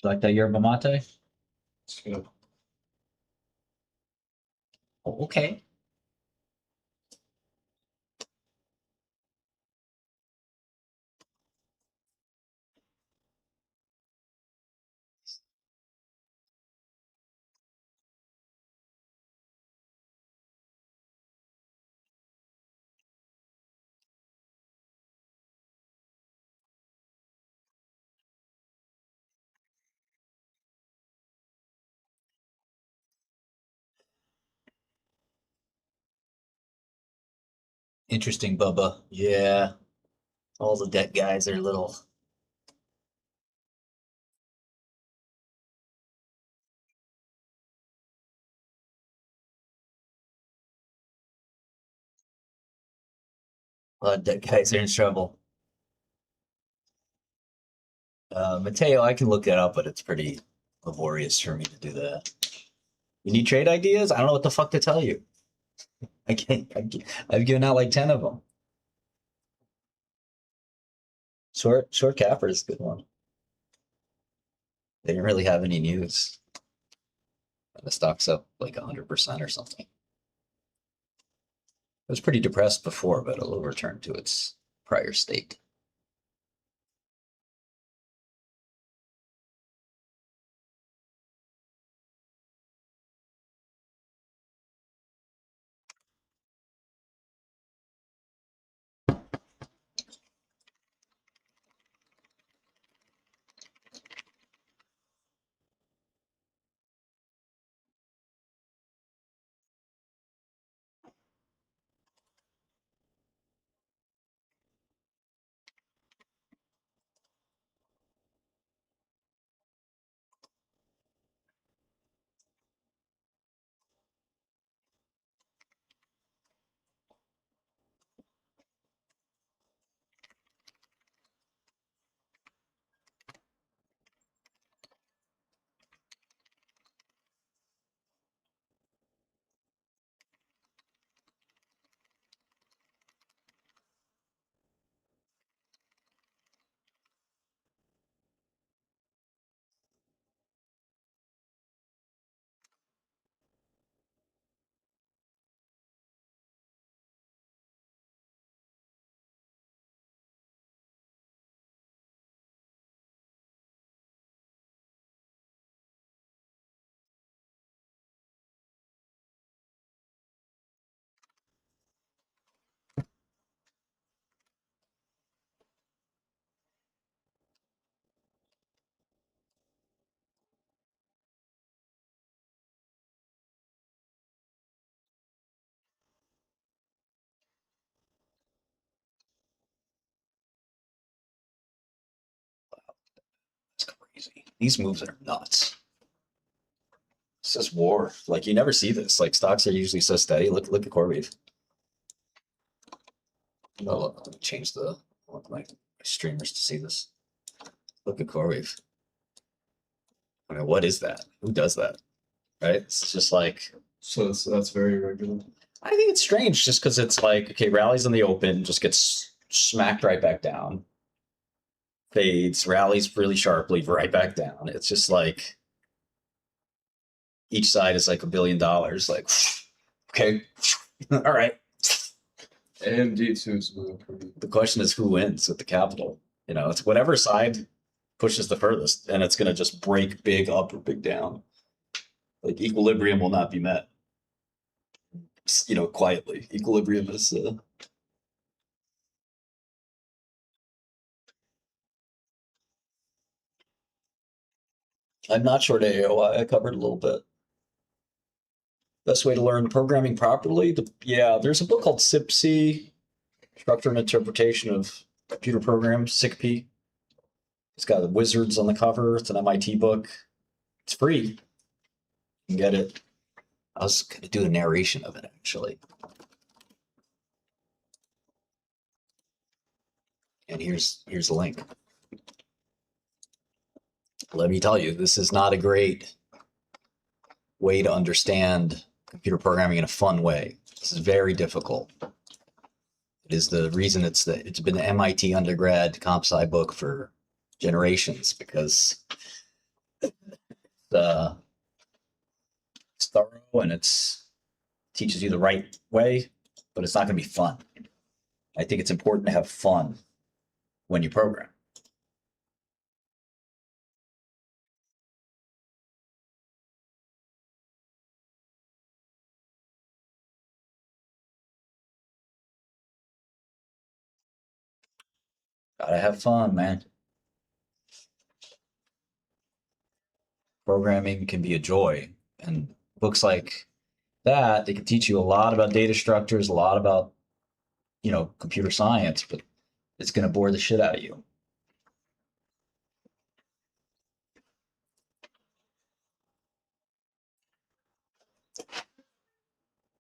Like that yerba mate? It's good. Oh, okay. Interesting, Bubba. Yeah. All the debt guys are little. A lot of debt guys are in trouble. Mateo, I can look that up, but it's pretty laborious for me to do that. You need trade ideas? I don't know what the fuck to tell you. I can't. I've given out like 10 of them. Short capper is a good one. They didn't really have any news. And the stock's up like 100% or something. It was pretty depressed before, but it'll return to its prior state. It's crazy. These moves are nuts. It's just war. Like you never see this. Like stocks are usually so steady. Look at CoreWeave. Oh, let me change the I want my streamers to see this. Look at CoreWeave. I mean, what is that? Who does that? Right? It's just like So that's very regular. I think it's strange just because it's like, okay, rallies in the open, just gets smacked right back down. Fades, rallies really sharply, right back down. It's just like each side is like $1 billion. Like, okay, all right. AMD too is moving pretty. The question is who wins with the capital. You know, it's whatever side pushes the furthest, and it's going to just break big up or big down. Like equilibrium will not be met. You know, quietly. Equilibrium is. I'm not short AOI. I covered a little bit. Best way to learn programming properly? Yeah, there's a book called SIPC, Structure and Interpretation of Computer Programs, SICP. It's got wizards on the cover. It's an MIT book. It's free. You can get it. I was going to do a narration of it, actually. And here's the link. Let me tell you, this is not a great way to understand computer programming in a fun way. This is very difficult. It is the reason it's been an MIT undergrad comp sci book for generations because It's thorough and it's teaches you the right way, but it's not going to be fun. I think it's important to have fun when you program. Gotta have fun, man. Programming can be a joy, and books like that, they can teach you a lot about data structures, a lot about, computer science, but it's going to bore the shit out of you.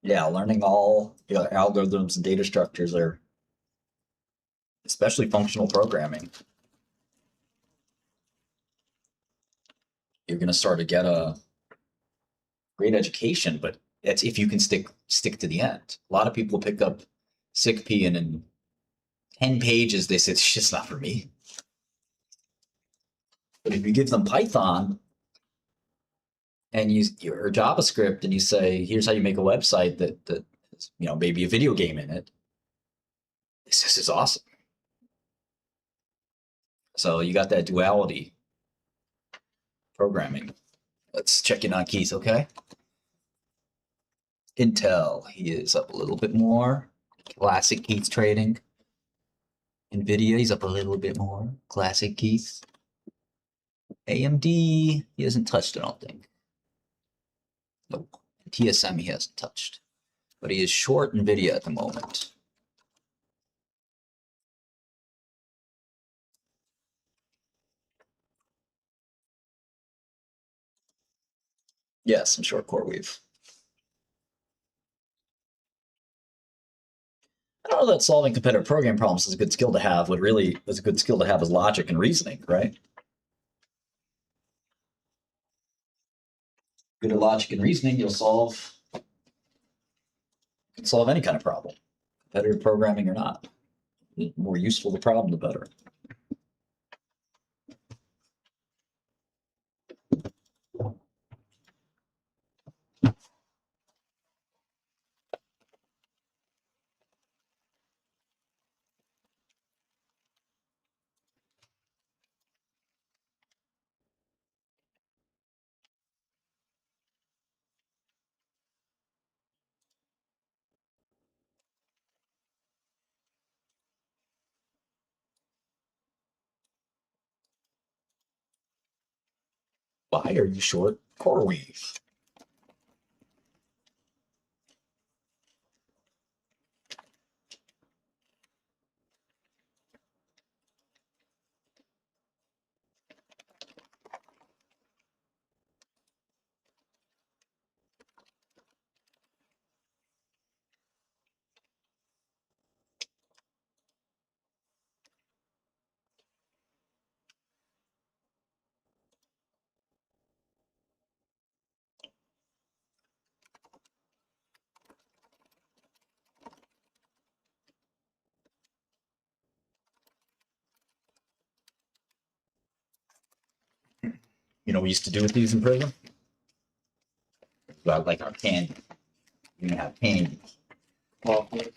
Yeah, learning all algorithms and data structures are, especially functional programming. You're going to start to get a great education, but that's if you can stick to the end. A lot of people pick up SICP and in 10 pages they say, it's just not for me. But if you give them Python and or JavaScript and you say, here's how you make a website that maybe a video game in it, this is awesome. So you got that duality programming. Let's check in on Keith, okay? Intel, he is up a little bit more. Classic Keith trading. NVIDIA, he's up a little bit more. Classic Keith. AMD, he hasn't touched, I don't think. Nope. TSM, he hasn't touched. But he is short NVIDIA at the moment. Yes, I'm short CoreWeave. I don't know that solving competitive program problems is a good skill to have. What really is a good skill to have is logic and reasoning, right? Good at logic and reasoning, you can solve any kind of problem, competitive programming or not. The more useful the problem, the better. Why are you short CoreWeave? You know what we used to do with these in prison? About like our candy. We didn't have candy.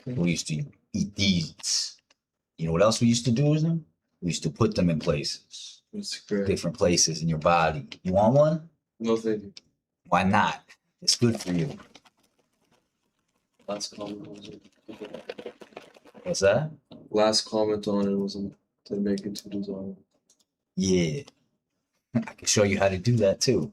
We used to eat these. You know what else we used to do with them? We used to put them in places. It's great. Different places in your body. You want one? No, thank you. Why not? It's good for you. Last comment was What's that? last comment on it wasn't to make it too desirable. Yeah. I can show you how to do that too.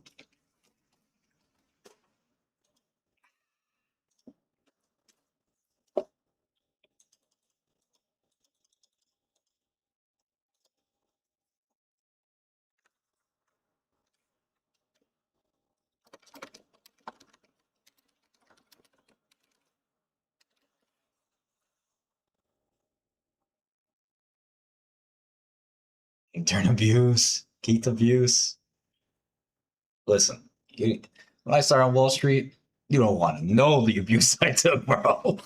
Intern abuse, Keith abuse. Listen, when I started on Wall Street, you don't want to know the abuse I took, bro.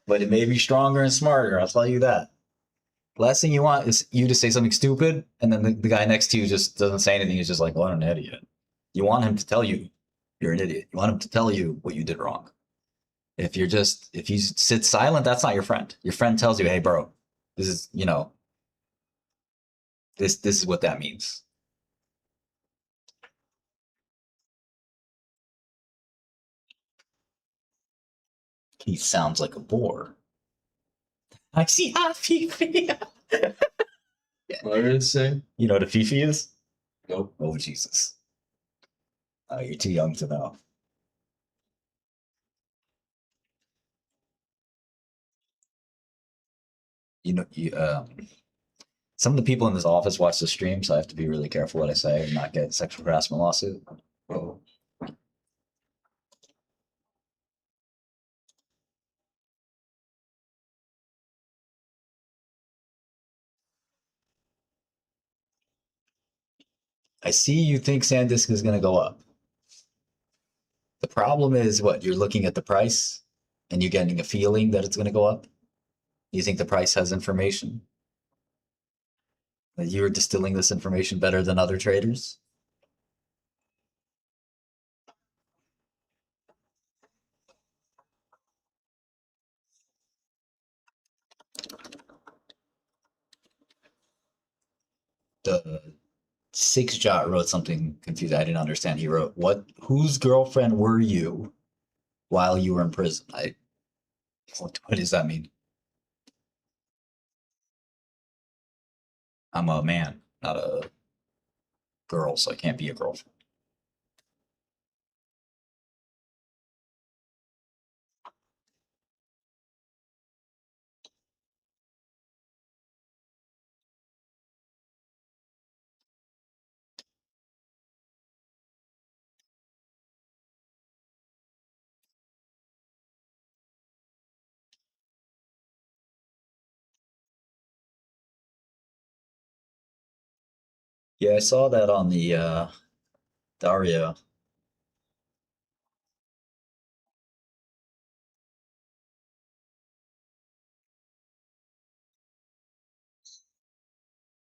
But it made me stronger and smarter, I'll tell you that. Last thing you want is you to say something stupid, and then the guy next to you just doesn't say anything. He's just like, "What an idiot." You want him to tell you you're an idiot. You want him to tell you what you did wrong. If you sit silent, that's not your friend. Your friend tells you, "Hey, bro, this is this is what that means." He sounds like a bore. I see how Fifi. What did it say? You know what a Fifi is? Nope. Oh Jesus! You're too young to know. You know, some of the people in this office watch the stream, so I have to be really careful what I say and not get sexual harassment lawsuit. Oh. I see you think SanDisk is going to go up. The problem is what? You're looking at the price and you're getting a feeling that it's going to go up. You think the price has information? That you're distilling this information better than other traders? The Six Jot wrote something confused. I didn't understand. He wrote, "What? Whose girlfriend were you while you were in prison?" What does that mean? I'm a man, not a girl, so I can't be a girlfriend. Yeah, I saw that on the Dario.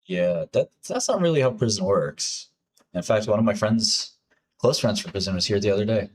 Yeah, that's not really how prison works. In fact, one of my friends, close friends from prison, was here the other day.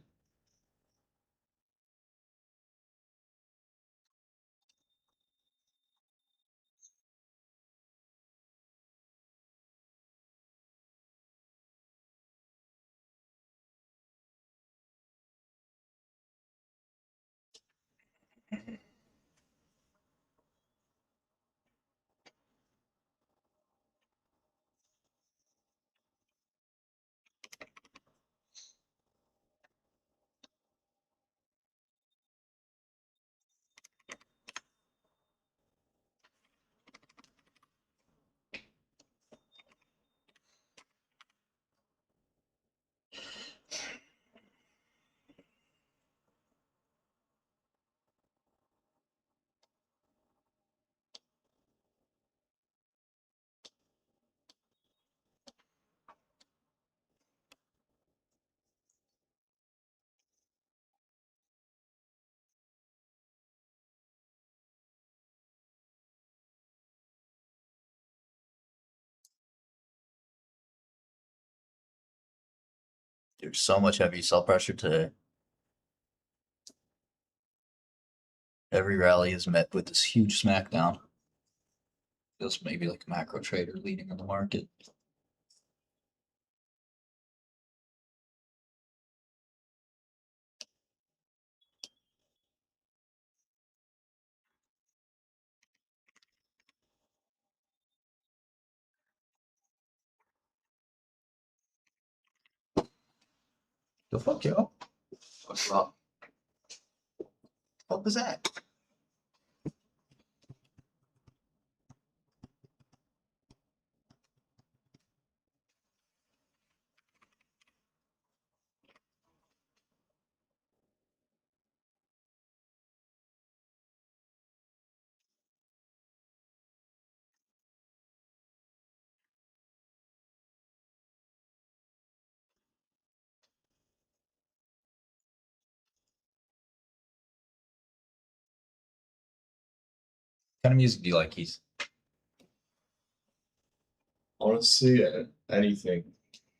There's so much heavy sell pressure today. Every rally is met with this huge smackdown. Feels maybe like a macro trader leading in the market. The fuck, yo? What's up? What was that? What kind of music do you like, Keith? Honestly, anything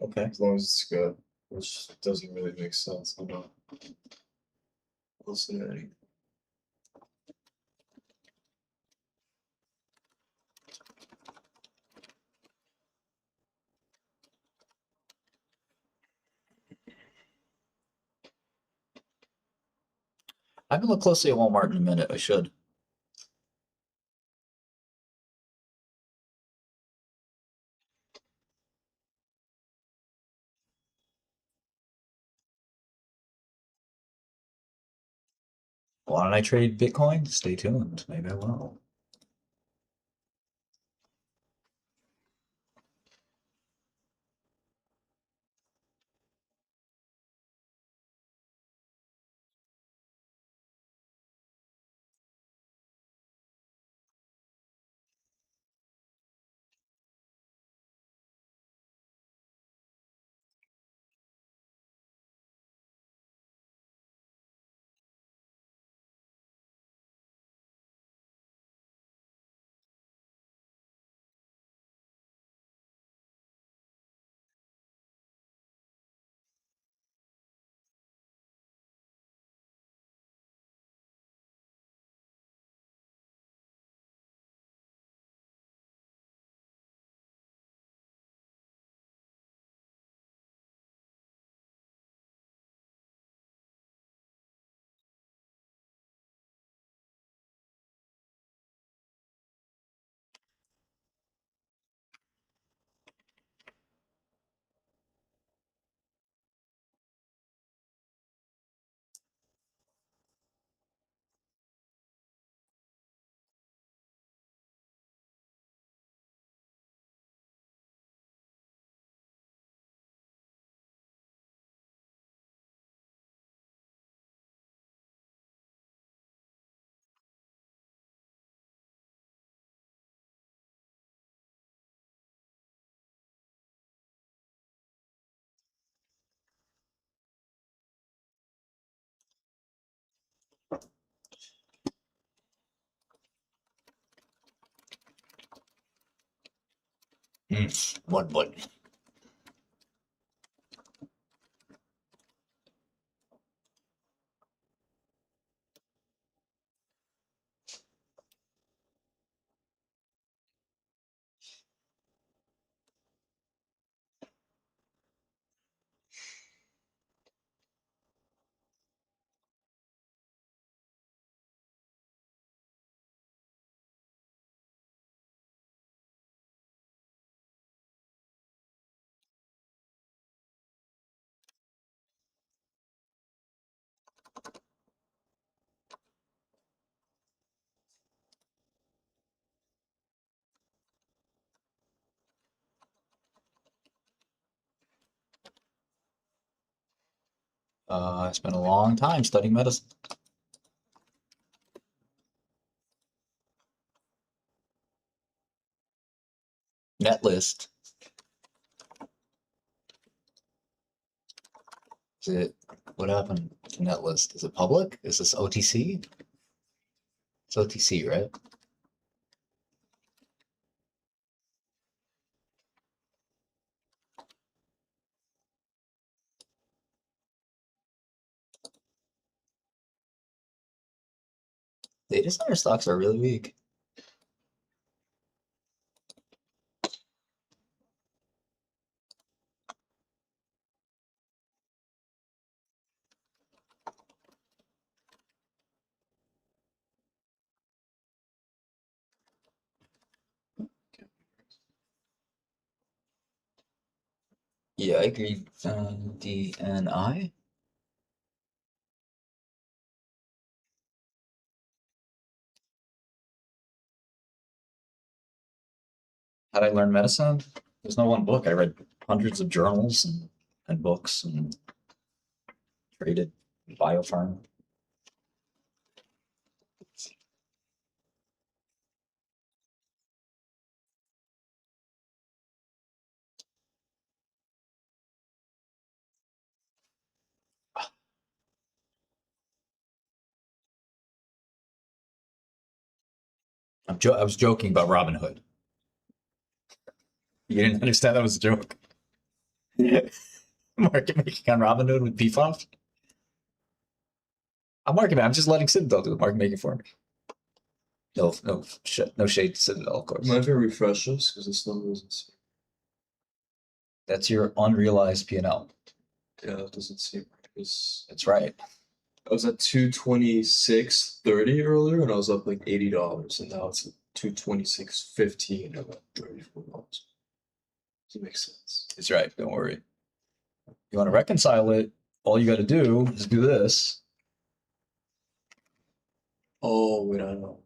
Okay. as long as it's good, which doesn't really make sense. I'm not listening to anything. I'm gonna look closely at Walmart in a minute. I should. Why don't I trade Bitcoin? Stay tuned. Maybe I will. One button. I spent a long time studying medicine. Netlist. Is it? What happened to Netlist? Is it public? Is this OTC? It's OTC, right? Data center stocks are really weak. Yeah, I agree. DNI. How'd I learn medicine? There's no one book. I read hundreds of journals and books and traded biopharm. I was joking about Robin Hood. You didn't understand that was a joke. Market making on Robinhood with PFOF? I'm market making. I'm just letting Citadel do the market making for me. No shit. No shade to Citadel, of course. Might have to refresh this because this number doesn't seem. That's your unrealized P&L. Yeah, that doesn't seem right. That's right. I was at 226.30 earlier, and I was up like $80, and now it's at 226.15. I'm at $34. Doesn't make sense. It's right. Don't worry. You want to reconcile it? All you got to do is do this. Oh wait, I know.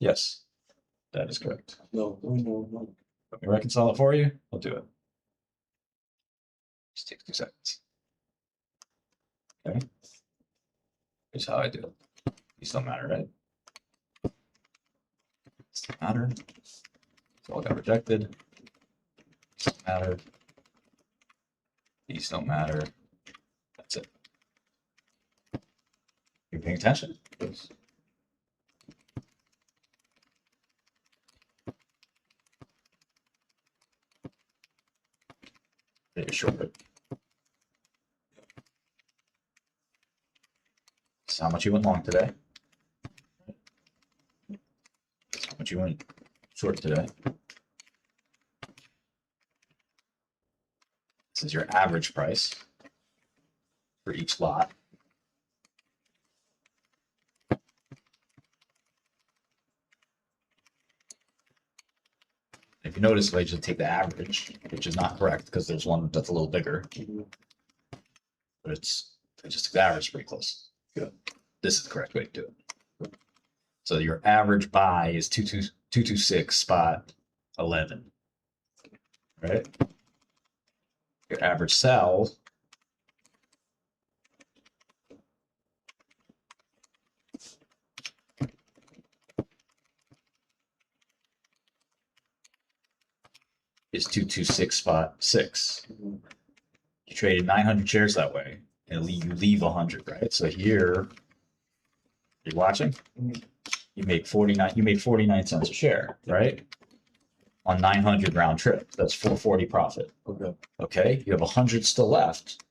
Yes, that is correct. No. Let me reconcile it for you. I'll do it. Just takes 2 seconds. Okay. Here's how I do it. These don't matter, right? These don't matter. It's all got rejected. These don't matter. These don't matter. That's it. You're paying attention? Yes. You're short. This is how much you went long today. This is how much you went short today. This is your average price for each lot. If you notice, I just take the average, which is not correct because there's one that's a little bigger, but it's just the average pretty close. Good. This is the correct way to do it. So your average buy is 226 spot 11, right? Your average sell is 226 spot 6. Mhm. You traded 900 shares that way, and you leave 100, right? So here, you're watching. Mhm. You made 49. You made 49 cents a share, right? On 900 round trip, that's 440 profit. Okay. Okay, you have 100 still left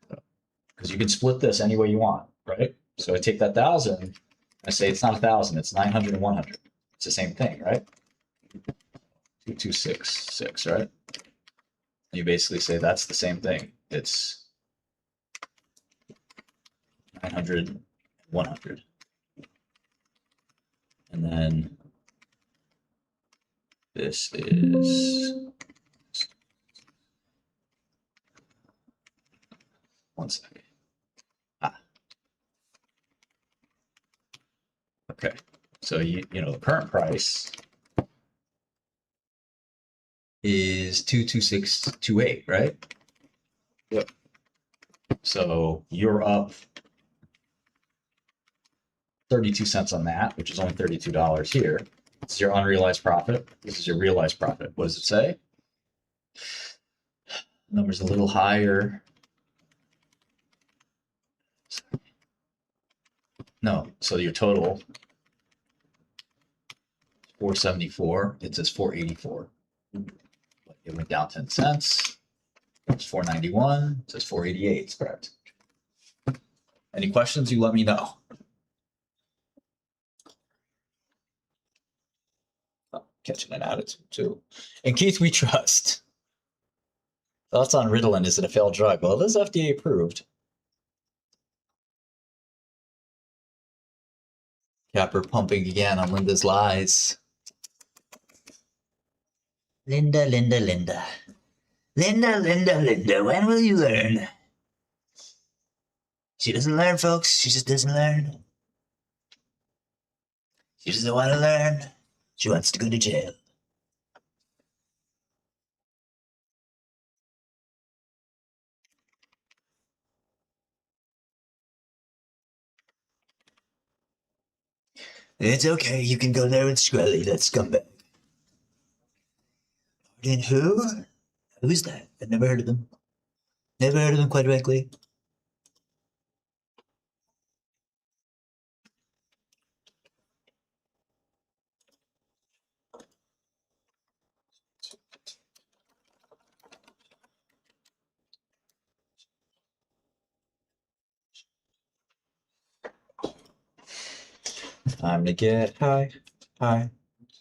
because you can split this any way you want, right? So I take that 1,000. I say it's not 1,000. It's 900 and 100. It's the same thing, right? 2266, right? You basically say that's the same thing. It's 900, 100. And then this is 1 second. Okay. So you know the current price is 22628, right? Yep. So you're up 32 cents on that, which is only $32 here. This is your unrealized profit. This is your realized profit. What does it say? Number's a little higher. No, so your total 474. It says 484. It went down 10 cents. It's 491. It says 488. It's correct. Any questions? You let me know. Oh, catching an attitude too. And Keith, we trust. Thoughts on Ritalin? Is it a failed drug? Well, it is FDA approved. Capper pumping again on Linda's lies. Linda, Linda, Linda. Linda, Linda, Linda, when will you learn? She doesn't learn, folks. She just doesn't learn. She doesn't want to learn. She wants to go to jail. It's okay. You can go there with Scully, that scumbag. And who? Who's that? I've never heard of them. Never heard of them, quite frankly. Time to get high, high,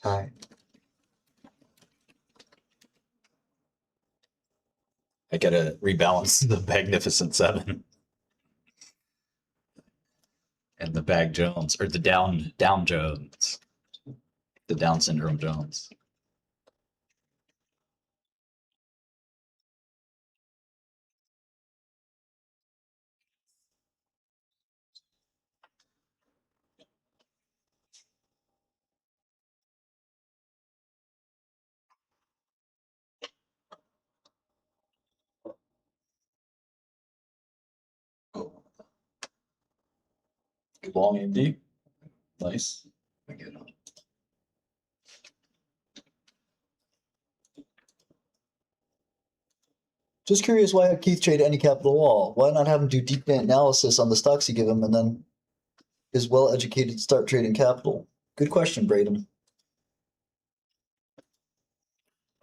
high. I gotta rebalance the Magnificent Seven and the Bag Jones, or the Down Jones, the Down syndrome Jones. Good long AMD. Nice. I get it. Just curious why have Keith trade any capital wall? Why not have him do deep analysis on the stocks you give him and then is well educated to start trading capital? Good question, Braden.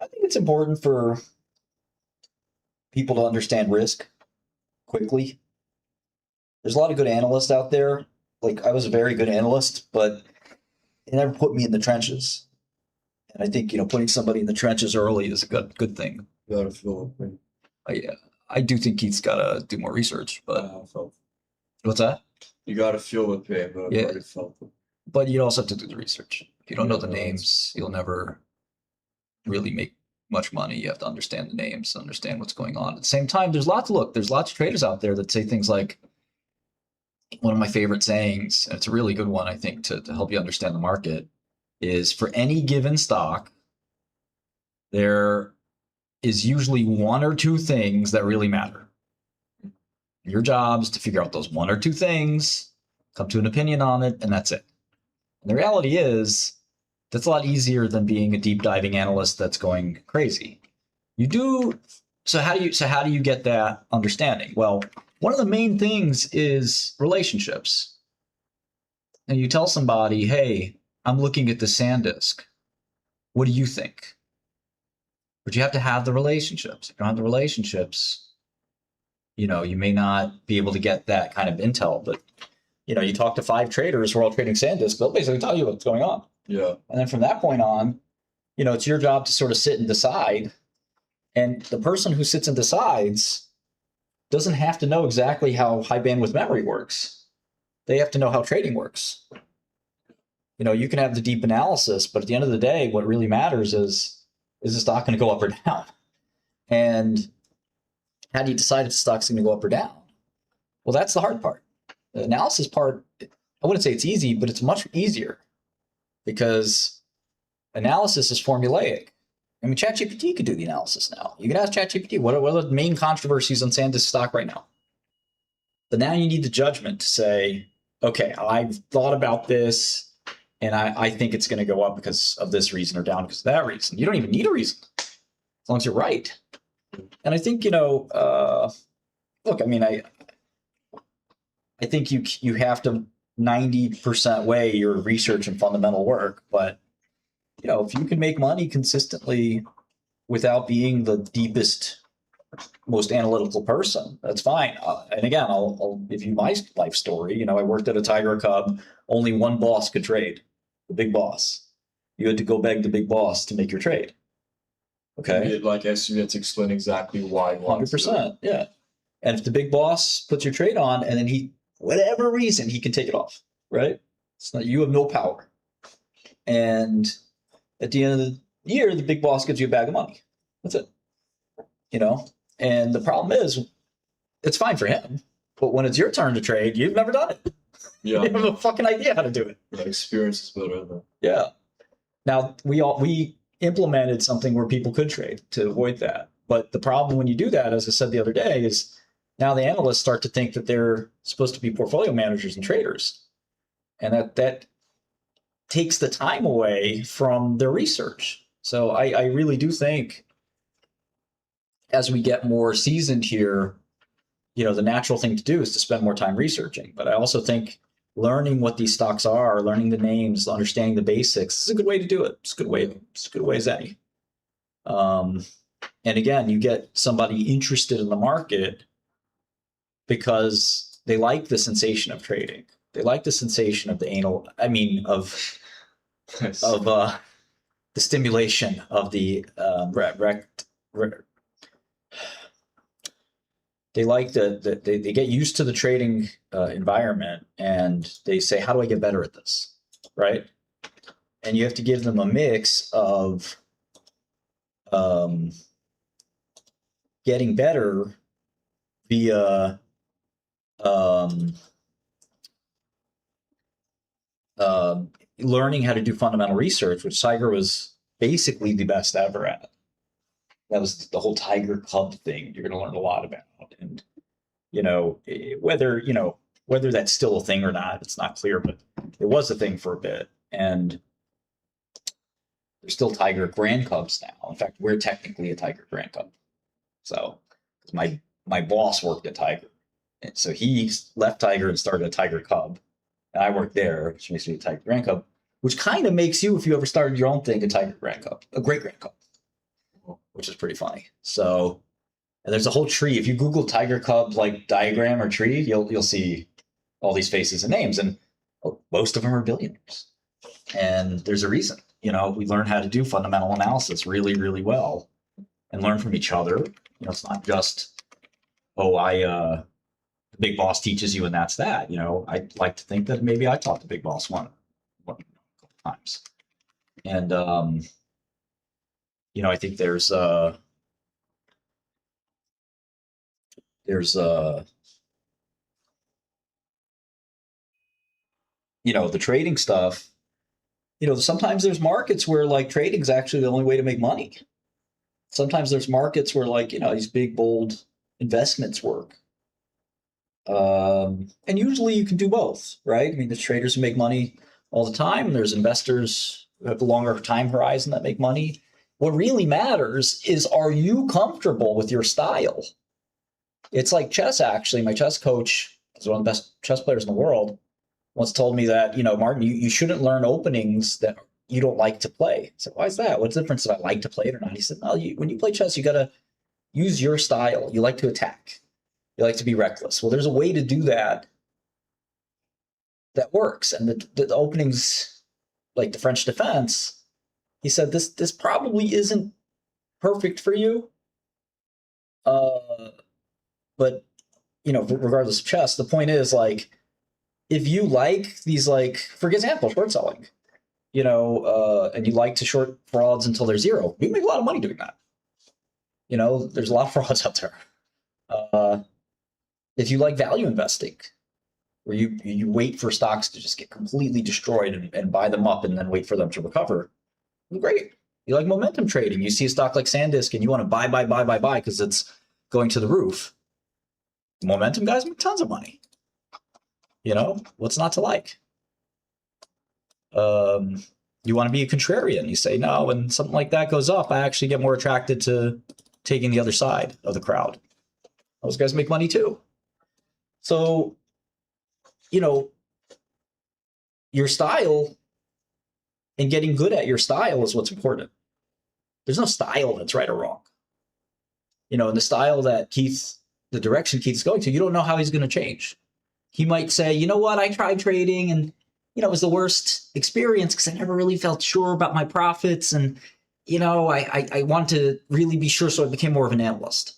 I think it's important for people to understand risk quickly. There's a lot of good analysts out there. Like, I was a very good analyst, but it never put me in the trenches. And I think, putting somebody in the trenches early is a good thing. You gotta feel it. I do think Keith's got to do more research, but I felt what's that? You gotta feel the pain, but I've Yeah. already felt it. But you also have to do the research. If you don't know the names, you'll never really make much money. You have to understand the names, understand what's going on. At the same time, there's lots of traders out there that say things like, one of my favorite sayings, and it's a really good one, I think, to help you understand the market, is for any given stock, there is usually one or two things that really matter. Your job is to figure out those one or two things, come to an opinion on it, and that's it. And the reality is, that's a lot easier than being a deep diving analyst that's going crazy. So how do you get that understanding? Well, one of the main things is relationships. And you tell somebody, hey, I'm looking at the SanDisk. What do you think? But you have to have the relationships. If you don't have the relationships, you may not be able to get that kind of intel. But, you talk to 5 traders who are all trading SanDisk, they'll basically tell you what's going on. Yeah. And then from that point on, it's your job to sort of sit and decide. And the person who sits and decides doesn't have to know exactly how high bandwidth memory works. They have to know how trading works. You can have the deep analysis, but at the end of the day, what really matters is the stock going to go up or down? And how do you decide if the stock's going to go up or down? Well, that's the hard part. The analysis part, I wouldn't say it's easy, but it's much easier because analysis is formulaic. I mean, ChatGPT could do the analysis now. You can ask ChatGPT, what are the main controversies on SanDisk stock right now? But now you need the judgment to say, okay, I've thought about this, and I think it's going to go up because of this reason or down because of that reason. You don't even need a reason, as long as you're right. And I think, look, I mean, I think you have to 90% weigh your research and fundamental work, but if you can make money consistently without being the deepest, most analytical person, that's fine. And again, I'll give you my life story. I worked at a Tiger Cub. Only one boss could trade, the big boss. You had to go beg the big boss to make your trade. Okay. Like I said, you have to explain exactly why. 100%. Yeah. And if the big boss puts your trade on and then whatever reason, he can take it off, right? It's not, you have no power. And at the end of the year, the big boss gives you a bag of money. That's it. And the problem is, it's fine for him, but when it's your turn to trade, you've never done it. Yeah. You have no fucking idea how to do it. The experience is better than. Yeah. Now we implemented something where people could trade to avoid that. But the problem when you do that, as I said the other day, is now the analysts start to think that they're supposed to be portfolio managers and traders. And that takes the time away from their research. So I really do think as we get more seasoned here, the natural thing to do is to spend more time researching. But I also think learning what these stocks are, learning the names, understanding the basics is a good way to do it. It's a good way as any. And again, you get somebody interested in the market because they like the sensation of trading. They like the sensation of the anal. I mean, of the stimulation of the they like they get used to the trading environment, and they say, how do I get better at this, right? And you have to give them a mix of getting better via learning how to do fundamental research, which Tiger was basically the best ever at. That was the whole Tiger Cub thing. You're going to learn a lot about, and whether that's still a thing or not, it's not clear, but it was a thing for a bit. And there's still Tiger Grand Cubs now. In fact, we're technically a Tiger Grand Cub. So my boss worked at Tiger, and so he left Tiger and started a Tiger Cub, and I worked there, which makes me a Tiger Grand Cub, which kind of makes you, if you ever started your own thing, a Tiger Grand Cub, a great Grand Cub, which is pretty funny. So, and there's a whole tree. If you Google Tiger Cub like diagram or tree, you'll see all these faces and names, and most of them are billionaires. And there's a reason. We learn how to do fundamental analysis really, really well, and learn from each other. It's not just, the big boss teaches you and that's that. I'd like to think that maybe I taught the big boss one couple times. And, I think there's the trading stuff. Sometimes there's markets where like trading is actually the only way to make money. Sometimes there's markets where like, these big, bold investments work. And usually you can do both, right? I mean, there's traders who make money all the time. There's investors who have a longer time horizon that make money. What really matters is, are you comfortable with your style? It's like chess, actually. My chess coach is one of the best chess players in the world. Once told me that, Martin, you shouldn't learn openings that you don't like to play. I said, why is that? What's the difference if I like to play it or not? He said, no, when you play chess, you got to use your style. You like to attack. You like to be reckless. Well, there's a way to do that works. And the openings, like the French defense, he said, this probably isn't perfect for you. But, regardless of chess, the point is, like, if you like these, like, for example, short selling, and you like to short frauds until they're zero, you make a lot of money doing that. There's a lot of frauds out there. If you like value investing, where you wait for stocks to just get completely destroyed and buy them up and then wait for them to recover, great. You like momentum trading. You see a stock like SanDisk and you want to buy because it's going to the roof. Momentum guys make tons of money. What's not to like? You want to be a contrarian. You say, no, when something like that goes up, I actually get more attracted to taking the other side of the crowd. Those guys make money too. So, your style and getting good at your style is what's important. There's no style that's right or wrong. And the style that the direction Keith's going to, you don't know how he's going to change. He might say, you know what, I tried trading and, it was the worst experience because I never really felt sure about my profits. And, I wanted to really be sure. So I became more of an analyst.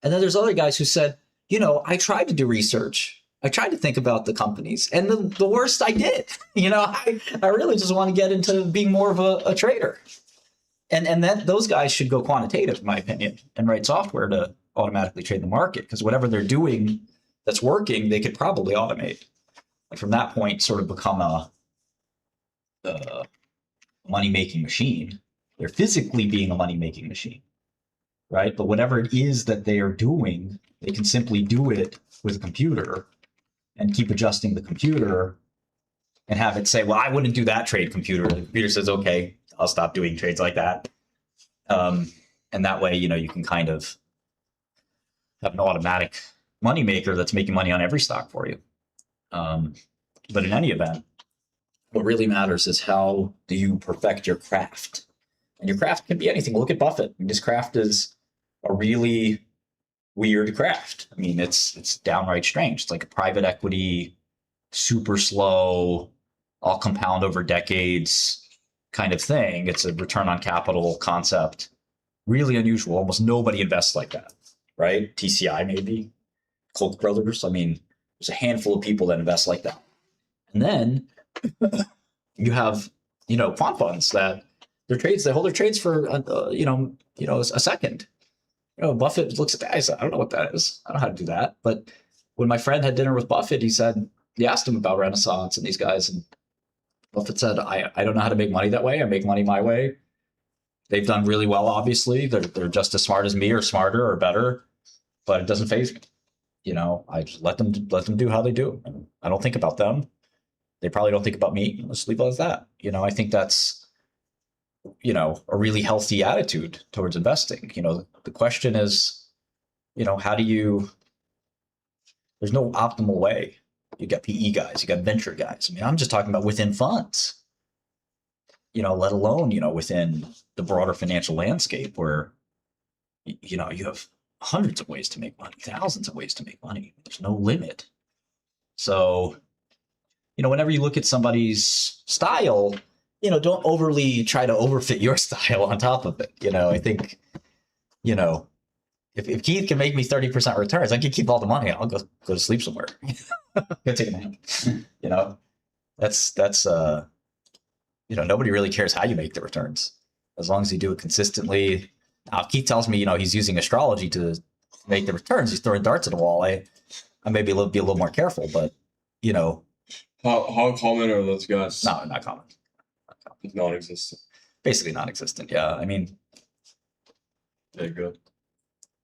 And then there's other guys who said, I tried to do research. I tried to think about the companies, and the worst I did. I really just want to get into being more of a trader. And then those guys should go quantitative, in my opinion, and write software to automatically trade the market, because whatever they're doing that's working, they could probably automate. And from that point, sort of become a money-making machine. They're physically being a money-making machine, right? But whatever it is that they are doing, they can simply do it with a computer and keep adjusting the computer and have it say, well, I wouldn't do that trade, computer. The computer says, okay, I'll stop doing trades like that. And that way, you can kind of have an automatic moneymaker that's making money on every stock for you. But in any event, what really matters is, how do you perfect your craft? And your craft can be anything. Look at Buffett. His craft is a really weird craft. I mean, it's downright strange. It's like a private equity super slow, all compound over decades kind of thing. It's a return on capital concept. Really unusual. Almost nobody invests like that, right? TCI maybe, Koch brothers. I mean, there's a handful of people that invest like that. And then you have, quant funds that they hold their trades for, a second. Buffett looks at that. I said, I don't know what that is. I don't know how to do that. But when my friend had dinner with Buffett, he asked him about Renaissance and these guys. And Buffett said, I don't know how to make money that way. I make money my way. They've done really well, obviously. They're just as smart as me or smarter or better, but it doesn't faze me. I just let them do how they do. I don't think about them. They probably don't think about me. Let's leave it as that. I think that's, a really healthy attitude towards investing. The question is, how do you, there's no optimal way. You got PE guys, you got venture guys. I mean, I'm just talking about within funds, let alone, within the broader financial landscape where, you have hundreds of ways to make money, thousands of ways to make money. There's no limit. So, whenever you look at somebody's style, don't overly try to overfit your style on top of it. I think, if Keith can make me 30% returns, I can keep all the money. I'll go to sleep somewhere. Go take a nap. That's nobody really cares how you make the returns as long as you do it consistently. Now, if Keith tells me, he's using astrology to make the returns, he's throwing darts at the wall. I maybe be a little more careful, but How common are those guys? no, not common. Non-existent. Basically non-existent. Yeah. I mean, Very good.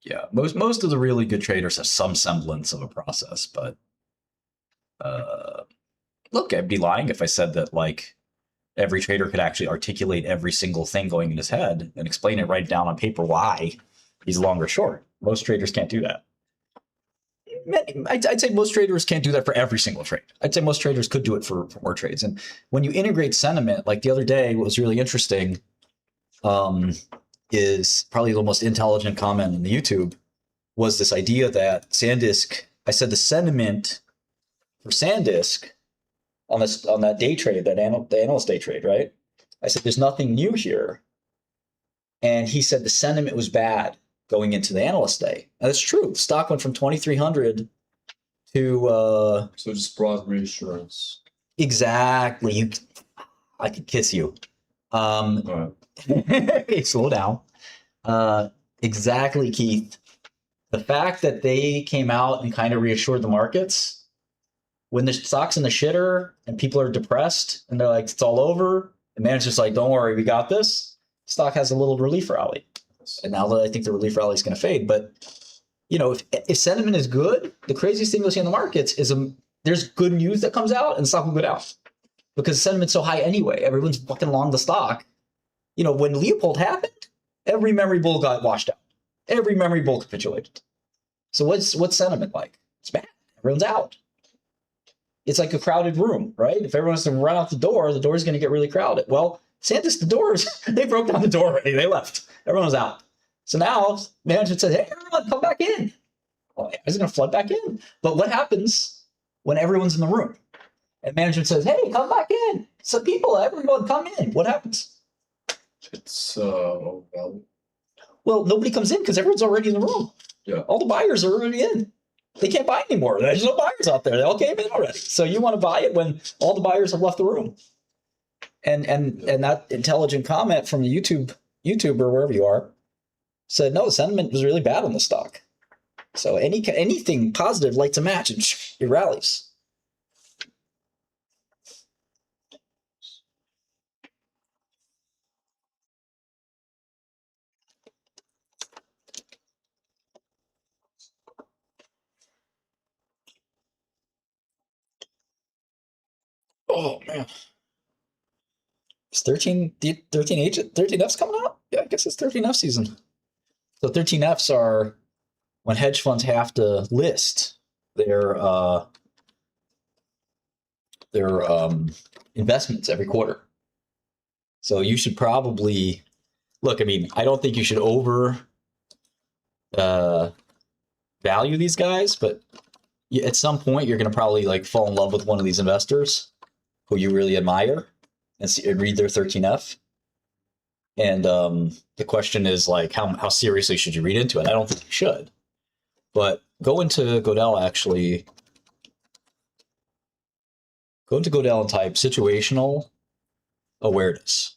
yeah, most of the really good traders have some semblance of a process, but look, I'd be lying if I said that like every trader could actually articulate every single thing going in his head and explain it right down on paper why he's long or short. Most traders can't do that. I'd say most traders can't do that for every single trade. I'd say most traders could do it for more trades. And when you integrate sentiment, like the other day, what was really interesting is probably the most intelligent comment in the YouTube was this idea that SanDisk, I said the sentiment for SanDisk on that day trade, the analyst day trade, right? I said, there's nothing new here. And he said the sentiment was bad going into the analyst day. And that's true. The stock went from 2,300 to So just broad reassurance. exactly. I could kiss you. All right. Slow down. Exactly, Keith. The fact that they came out and kind of reassured the markets when the stock's in the shitter and people are depressed and they're like, it's all over. The manager's like, don't worry, we got this. Stock has a little relief rally. And now that I think the relief rally is going to fade, but if sentiment is good, the craziest thing you'll see in the markets is there's good news that comes out and the stock will go down because sentiment's so high anyway. Everyone's fucking long the stock. When Leopold happened, every memory bull got washed out. Every memory bull capitulated. So what's sentiment like? It's bad. Everyone's out. It's like a crowded room, right? If everyone's to run out the door is going to get really crowded. Well, SanDisk, the doors, they broke down the door already. They left. Everyone was out. So now management said, hey, everyone, come back in. Well, is it going to flood back in? But what happens when everyone's in the room? And management says, hey, come back in. So everyone come in. What happens? It's Well, nobody comes in because everyone's already in the room. Yeah. All the buyers are already in. They can't buy anymore. There's no buyers out there. They all came in already. So you want to buy it when all the buyers have left the room. And that intelligent comment from the YouTuber, wherever you are, said, no, the sentiment was really bad on the stock. So anything positive lights a match and it rallies. Oh man. Is 13F's coming out? Yeah, I guess it's 13F season. So 13Fs are when hedge funds have to list their investments every quarter. So you should probably look. I mean, I don't think you should over value these guys, but at some point you're gonna probably like fall in love with one of these investors who you really admire and see and read their 13F. And the question is like how seriously should you read into it? I don't think you should. But go into Godel actually. Go into Godel and type situational awareness.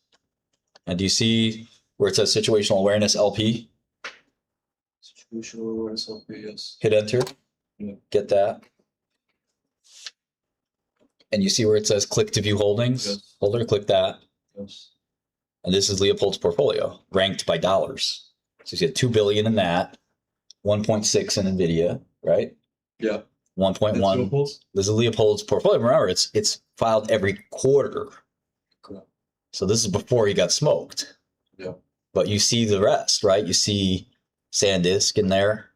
And do you see where it says situational awareness LP? Situational awareness LP, yes. Hit enter. Yeah. Get that. And you see where it says click to view holdings? Yes. Holder, click that. Yes. And this is Leopold's portfolio ranked by dollars. So you see 2 billion in that, 1.6 in Nvidia, right? Yeah. 1.1. Leopold's? This is Leopold's portfolio. Remember, it's filed every quarter. Correct. So this is before he got smoked. Yeah. But you see the rest, right? You see SanDisk in there.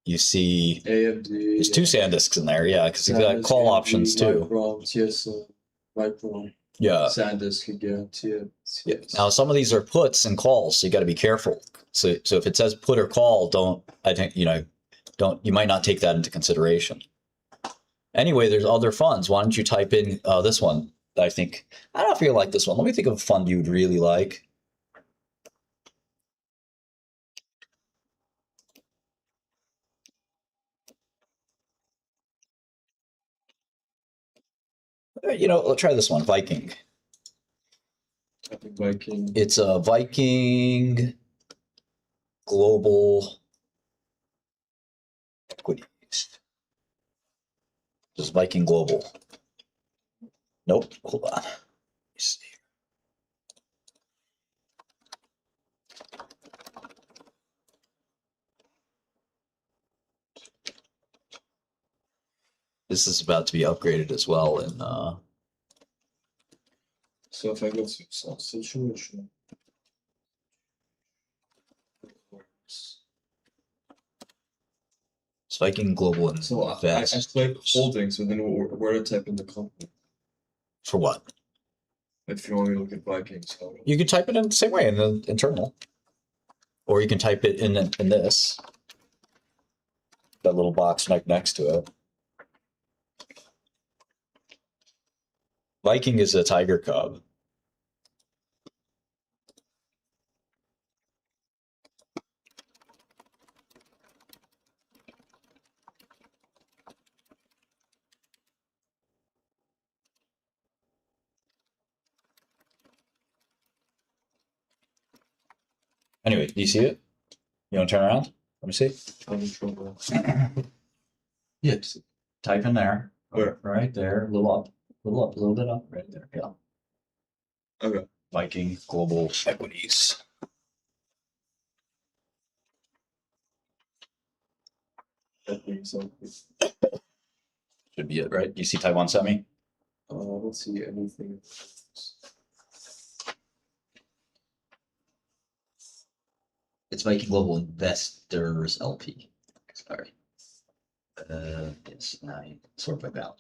You see AMD. there's two SanDisks in there, yeah, because he's got call options too. Micron, TSM, Micron, Yeah. SanDisk again, TS. Now some of these are puts and calls, so you got to be careful. So if it says put or call, you might not take that into consideration. Anyway, there's other funds. Why don't you type in this one? I don't know if you like this one. Let me think of a fund you'd really like. Let's try this one, Viking. I think Viking. It's a Viking Global Equities. Just Viking Global. Nope. Hold on. Let me see. This is about to be upgraded as well in So if I go to some situation. it's Viking Global and So I type holdings, and then where to type in the company. For what? If you want me to look at Vikings, how You can type it in the same way in the internal. Or you can type it in this. That little box next to it. Viking is a tiger cub. Anyway, do you see it? You want to turn around? Let me see. I'm in trouble. Yeah, just type in there. Where? Right there. A little up, a little bit up. Right there. Yeah. Okay. Viking Global Equities. That being so. Should be it, right? You see Taiwan Semi? Let's see anything. It's Viking Global Investors LP. Sorry. Yes, I sort by value.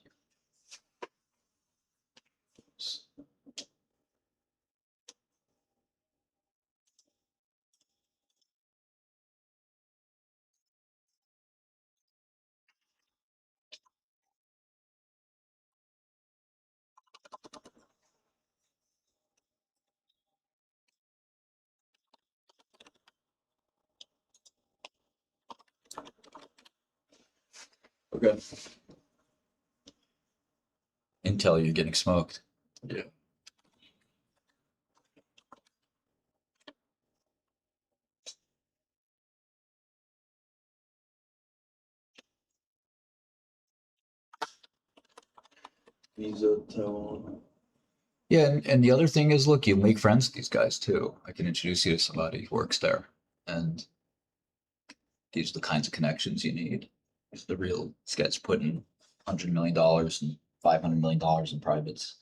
Okay. Intel, you're getting smoked. Yeah. Visa, Taiwan. Yeah, and the other thing is, look, you'll make friends with these guys too. I can introduce you to somebody who works there, and these are the kinds of connections you need. If the real sketch putting $100 million and $500 million in privates,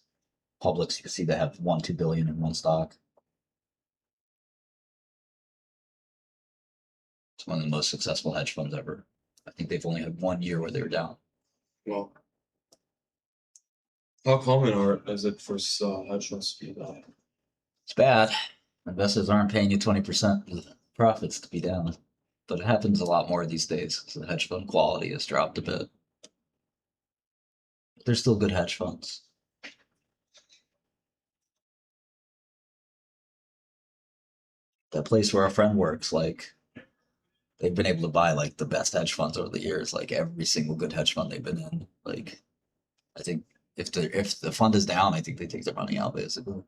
publics, you can see they have 1-2 billion in one stock. It's one of the most successful hedge funds ever. I think they've only had 1 year where they were down. Well, how common is it for hedge funds to be that? It's bad. Investors aren't paying you 20% profits to be down, but it happens a lot more these days. So the hedge fund quality has dropped a bit. They're still good hedge funds. That place where our friend works, like they've been able to buy like the best hedge funds over the years, like every single good hedge fund they've been in. Like I think if the fund is down, I think they take their money out basically.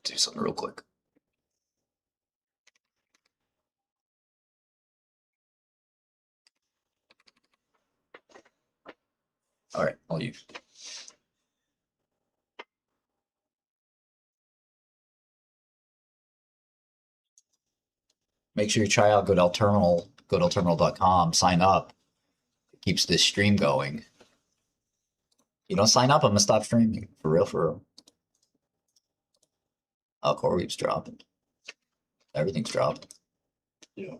Do something real quick. All right, I'll use. Make sure you try out Goodell Terminal, goodellterminal.com, sign up. It keeps this stream going. You don't sign up, I'm gonna stop streaming. For real, for real. Oh, CoreWeave's dropping. Everything's dropping. Yeah.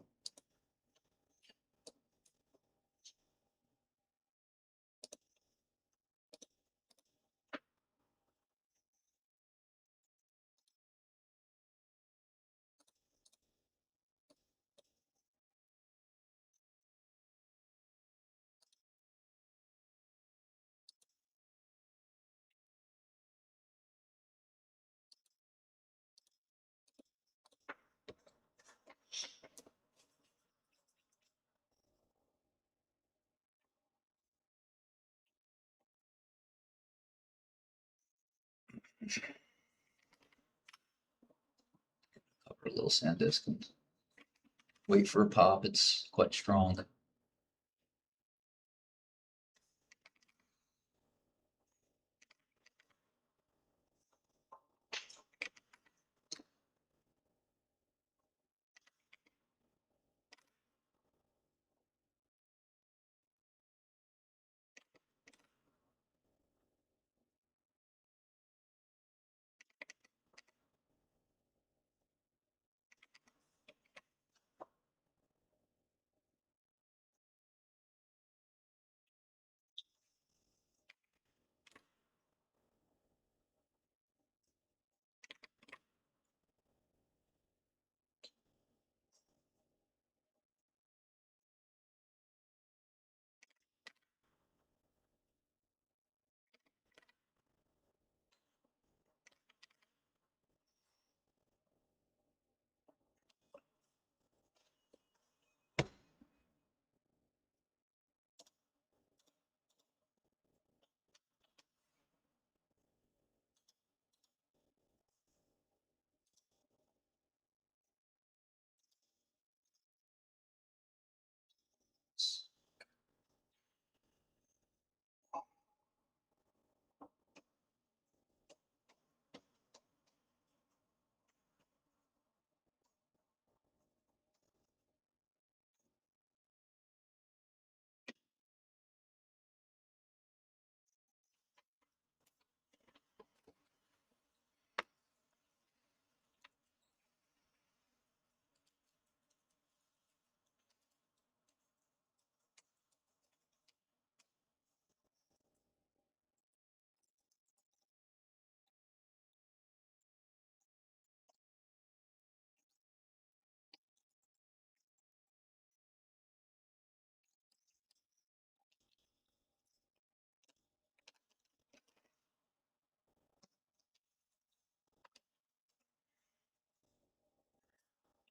Cover a little SanDisk and wait for a pop. It's quite strong.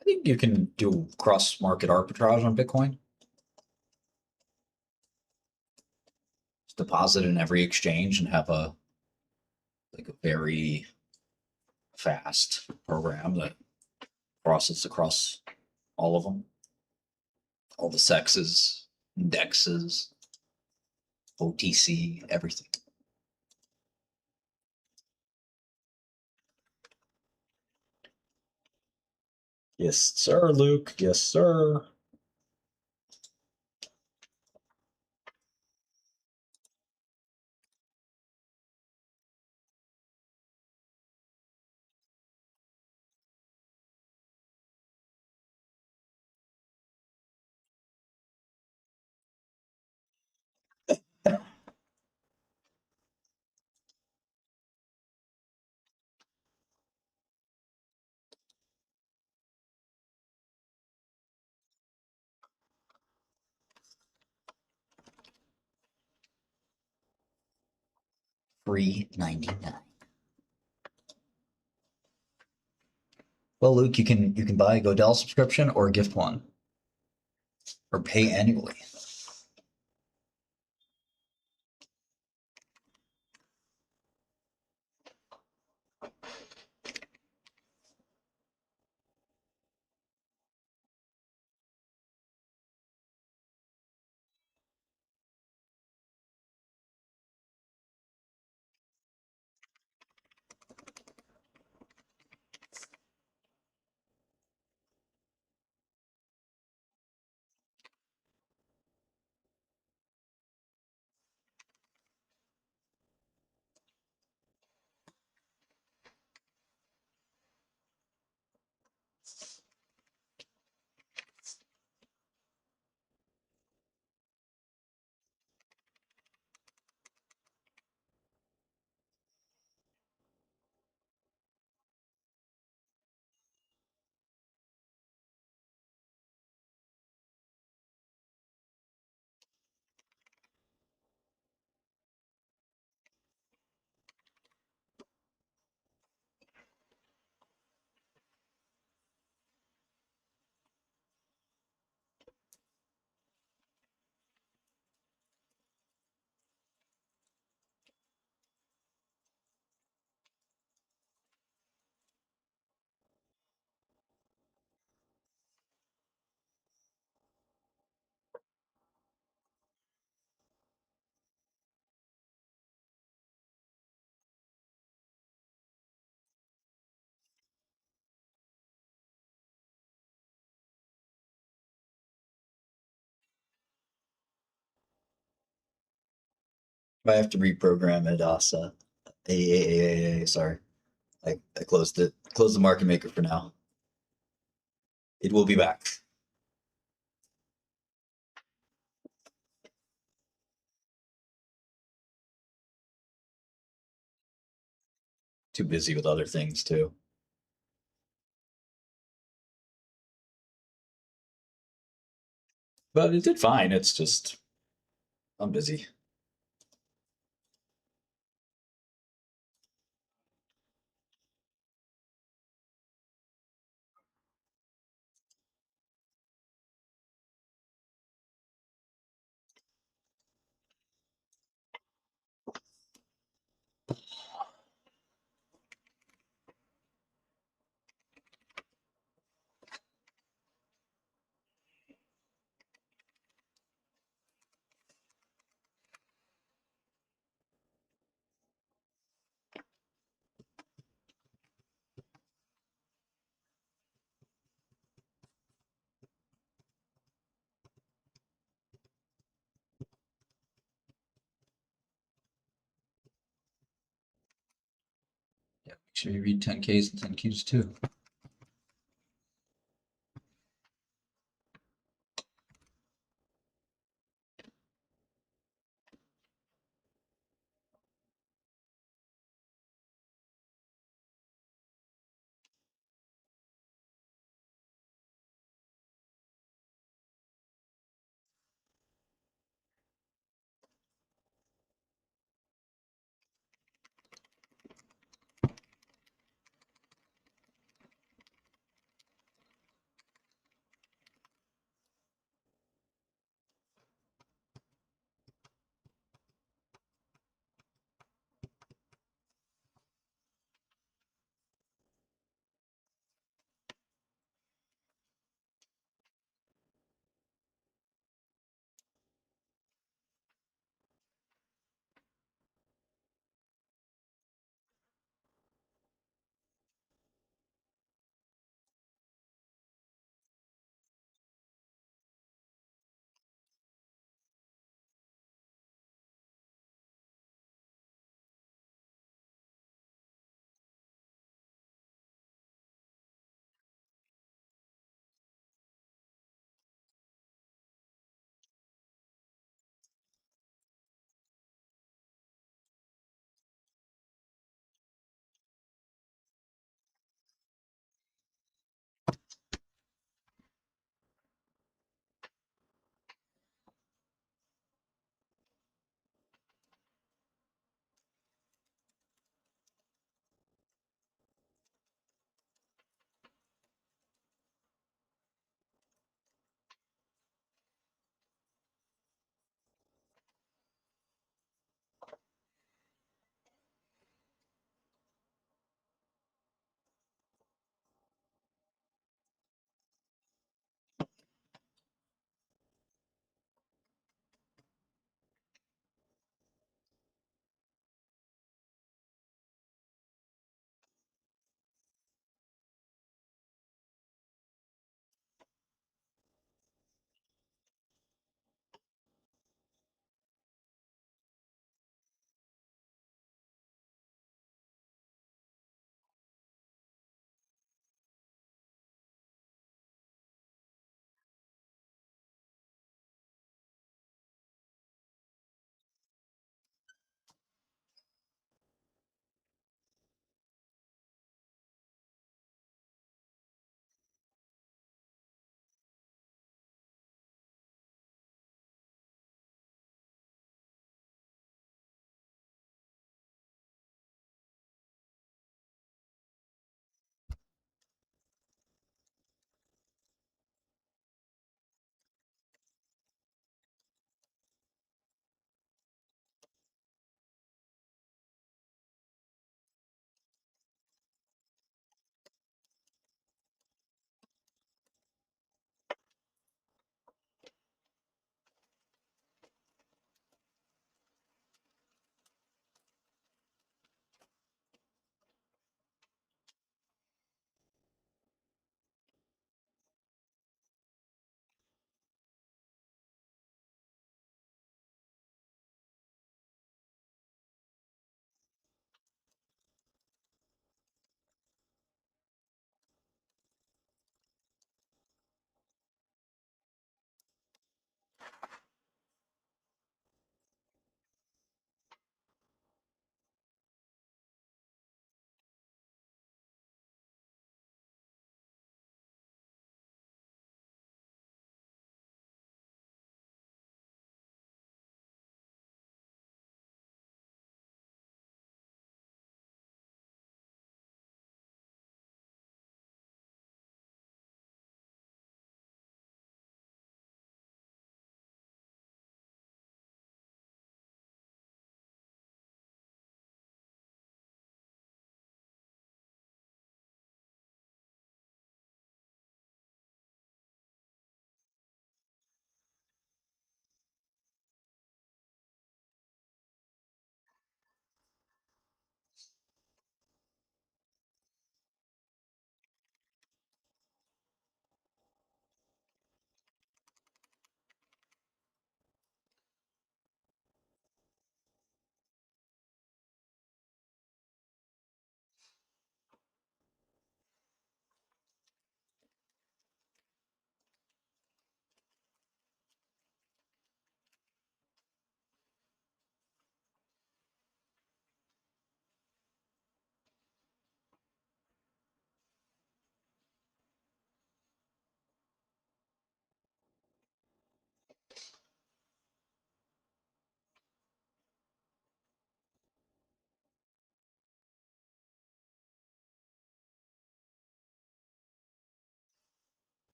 I think you can do cross market arbitrage on Bitcoin. Just deposit in every exchange and have a very fast program that processes across all of them, all the sexes, indexes, OTC, everything. Yes, sir, Luke. Yes, sir. $3.99. Well, Luke, you can buy a Godel subscription or gift one, or pay annually. I have to reprogram it, Asa. Sorry. I closed it. Closed the market maker for now. It will be back. Too busy with other things too. But it did fine. It's just I'm busy. Yeah, make sure you read 10Ks and 10Qs too.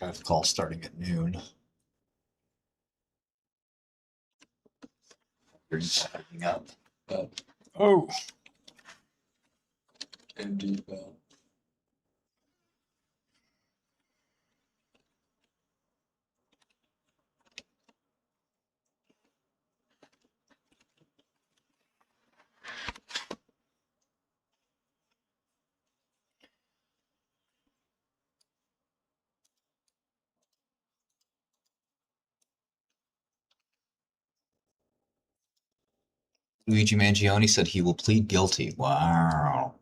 I have a call starting at noon. You're just picking up. Oh. MD, Luigi Mangione said he will plead guilty. Wow.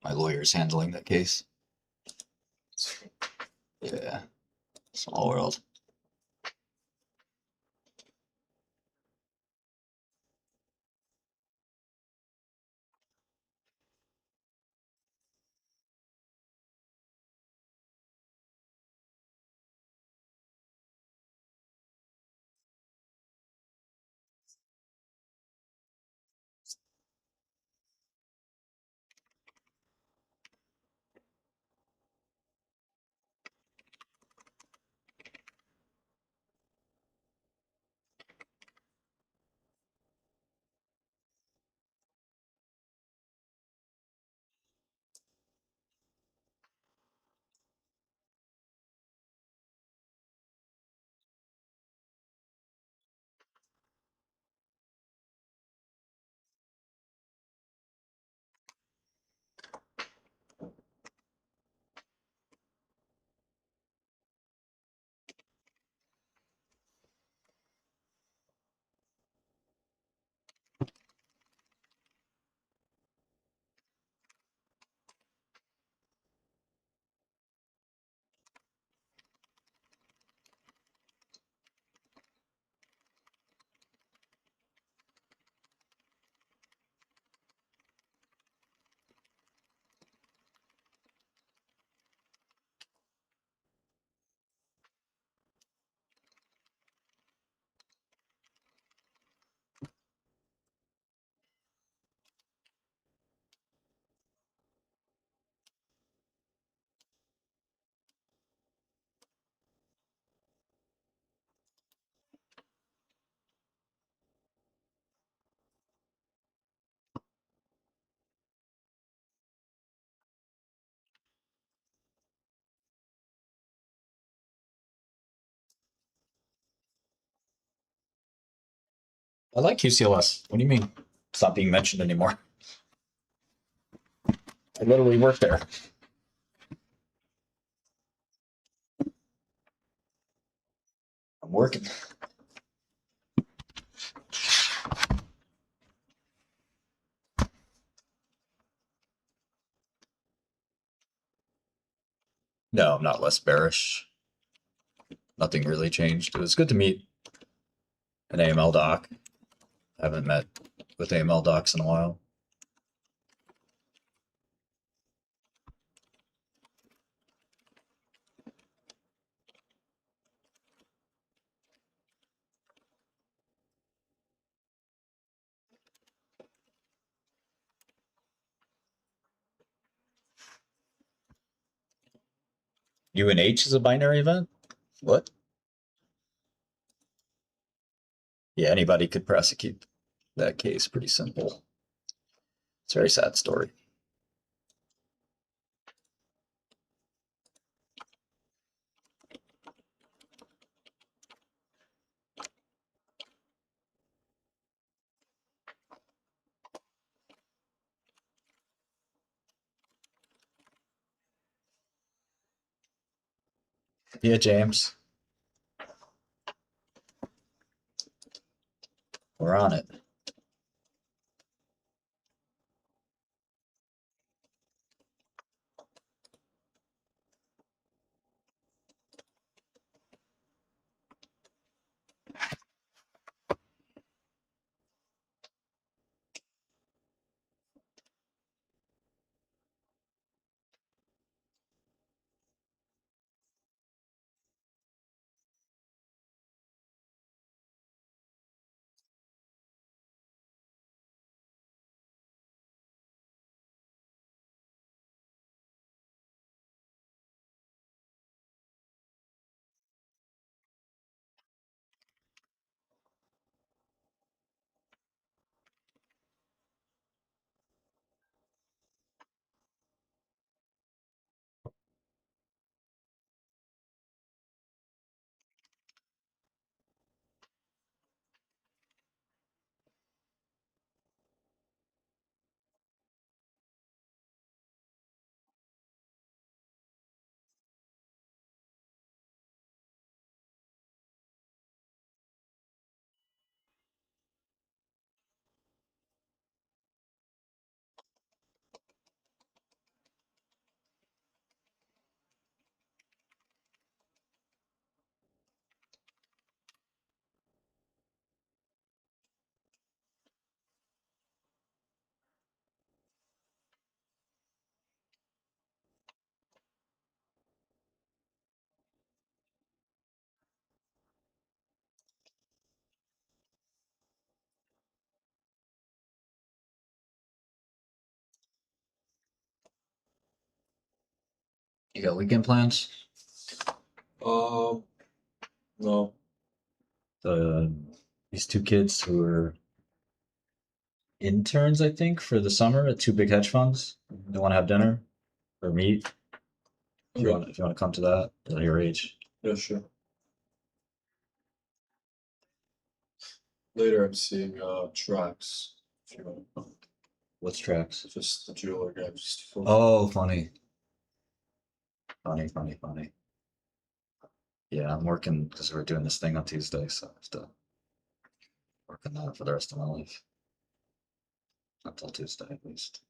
My lawyer's handling that case. Yeah. Small world. I like UCLS. What do you mean? It's not being mentioned anymore. I literally work there. I'm working. No, I'm not less bearish. Nothing really changed. It was good to meet an AML doc. I haven't met with AML docs in a while. UNH is a binary event? What? Yeah, anybody could prosecute that case. Pretty simple. It's a very sad story. Yeah, James. We're on it. You got weekend plans? No. These two kids who are interns, I think, for the summer at two big hedge funds. They want to have dinner or meet. If you Okay. want, if you want to come to that at your age. Yeah, sure. Later, I'm seeing tracks. If you want, What's tracks? just the jeweler guy. Just for Oh, funny. Funny. Yeah, I'm working because we're doing this thing on Tuesday, so I have to work on that for the rest of my life. Until Tuesday, at least.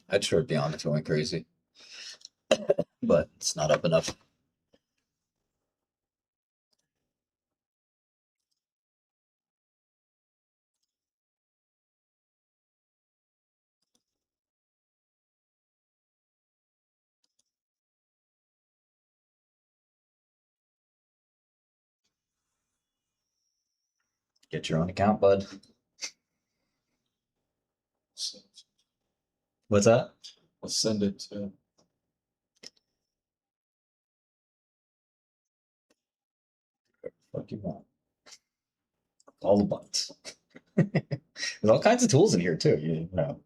I'd short beyond if it went crazy, but it's not up enough. Get your own account, bud. What's that? I'll send it to. What do you want? All the buttons. There's all kinds of tools in here too. You know.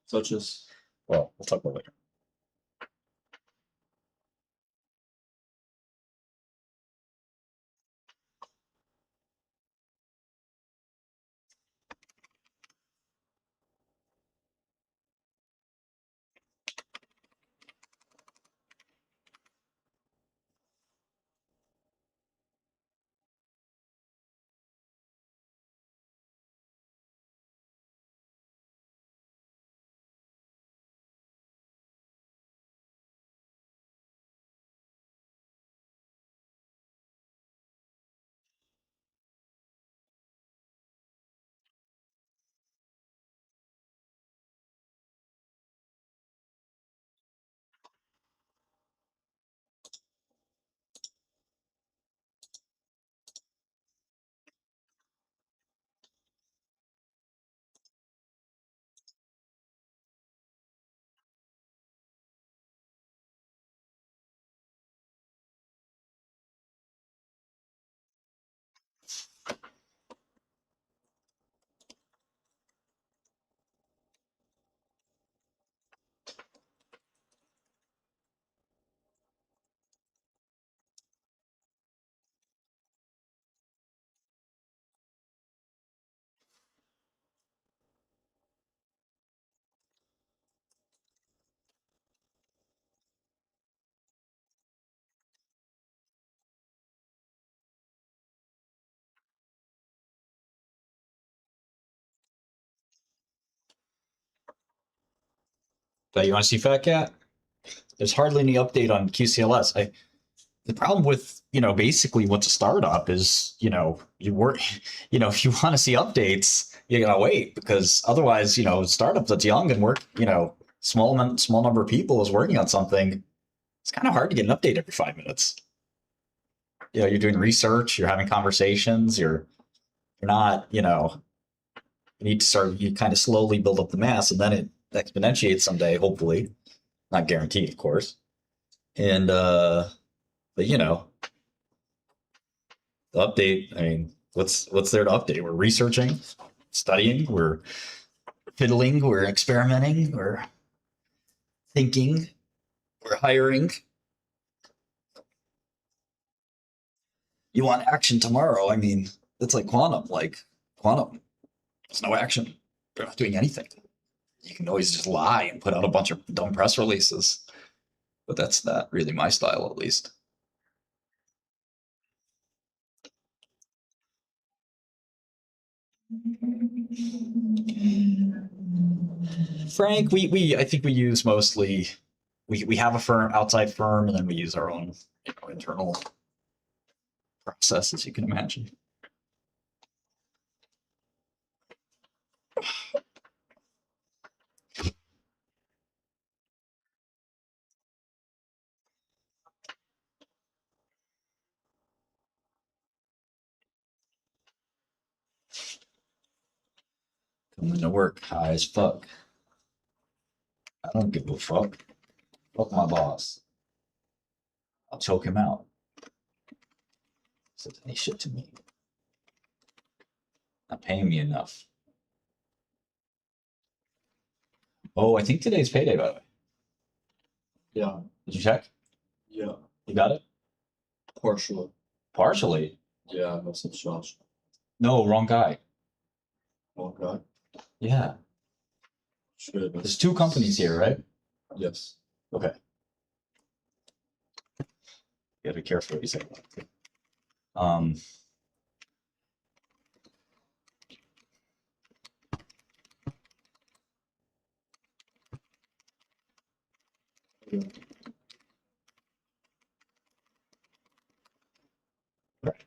Such as. Well, we'll talk about it later. That you want to see, Fat Cat? There's hardly any update on QCLS. The problem with, basically what's a startup is, you work, if you want to see updates, you gotta wait because otherwise, startups that's young and work, small number of people is working on something. It's kind of hard to get an update every 5 minutes. You're doing research, you're having conversations, you're not, you need to start, you kind of slowly build up the mass and then it exponentiates someday, hopefully. Not guaranteed, of course. And, but the update, I mean, what's there to update? We're researching, studying, we're fiddling, we're experimenting, we're thinking, we're hiring. You want action tomorrow? I mean, it's like quantum. Like quantum, there's no action. They're not doing anything. You can always just lie and put out a bunch of dumb press releases, but that's not really my style, at least. Frank, we I think we use mostly we have a firm outside firm and then we use our own internal process, as you can imagine. Coming to work high as fuck. I don't give a fuck. Fuck my boss. I'll choke him out. Says any shit to me. Not paying me enough. Oh, I think today's payday, by the way. Yeah, Did you check? yeah, You got it? partially. Partially. Yeah, I must have Josh. No, wrong guy. Okay. Yeah. Should There's two companies here, right? Yes. Okay. You gotta be careful what you say. Um, right.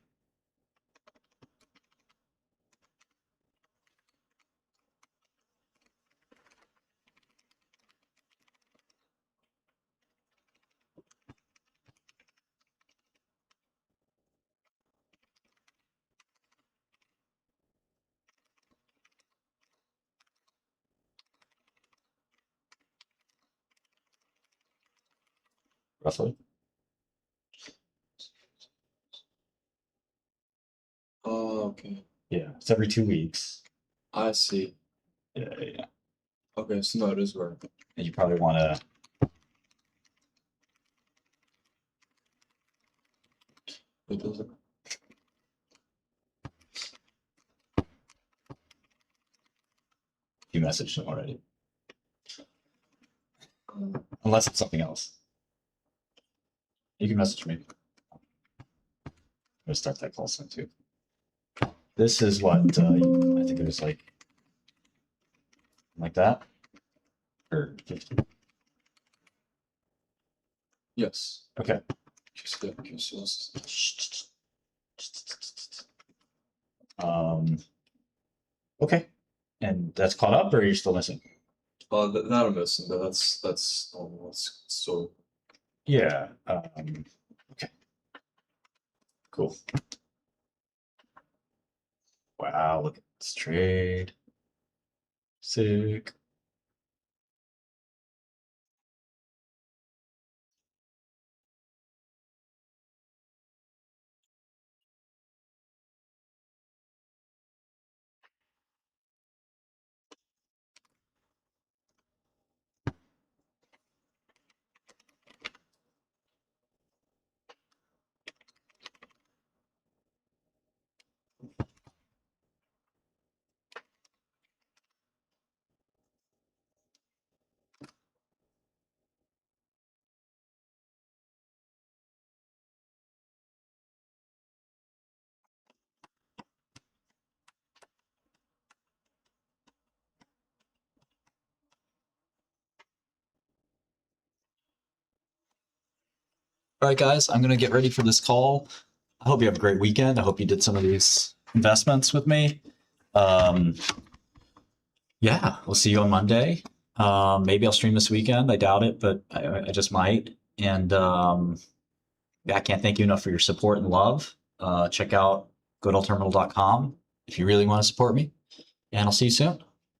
Roughly. Oh, okay. Yeah. It's every 2 weeks. I see. Yeah, yeah, yeah. Okay, so no, it is worth. And you probably want to. It doesn't. You messaged him already, unless it's something else. You can message me. I'm gonna start that call soon too. This is what I think it was like that, or 50. Yes. Okay. Yeah, QCS. Um. Okay. And that's caught up, or are you still missing? That I'm missing, but that's so. Yeah. Okay. Cool. Wow. Look at this trade. Sick. All right, guys, I'm gonna get ready for this call. I hope you have a great weekend. I hope you did some of these investments with me. Yeah, we'll see you on Monday. Maybe I'll stream this weekend. I doubt it, but I just might. And yeah, I can't thank you enough for your support and love. Check out goodallterminal.com if you really want to support me. And I'll see you soon.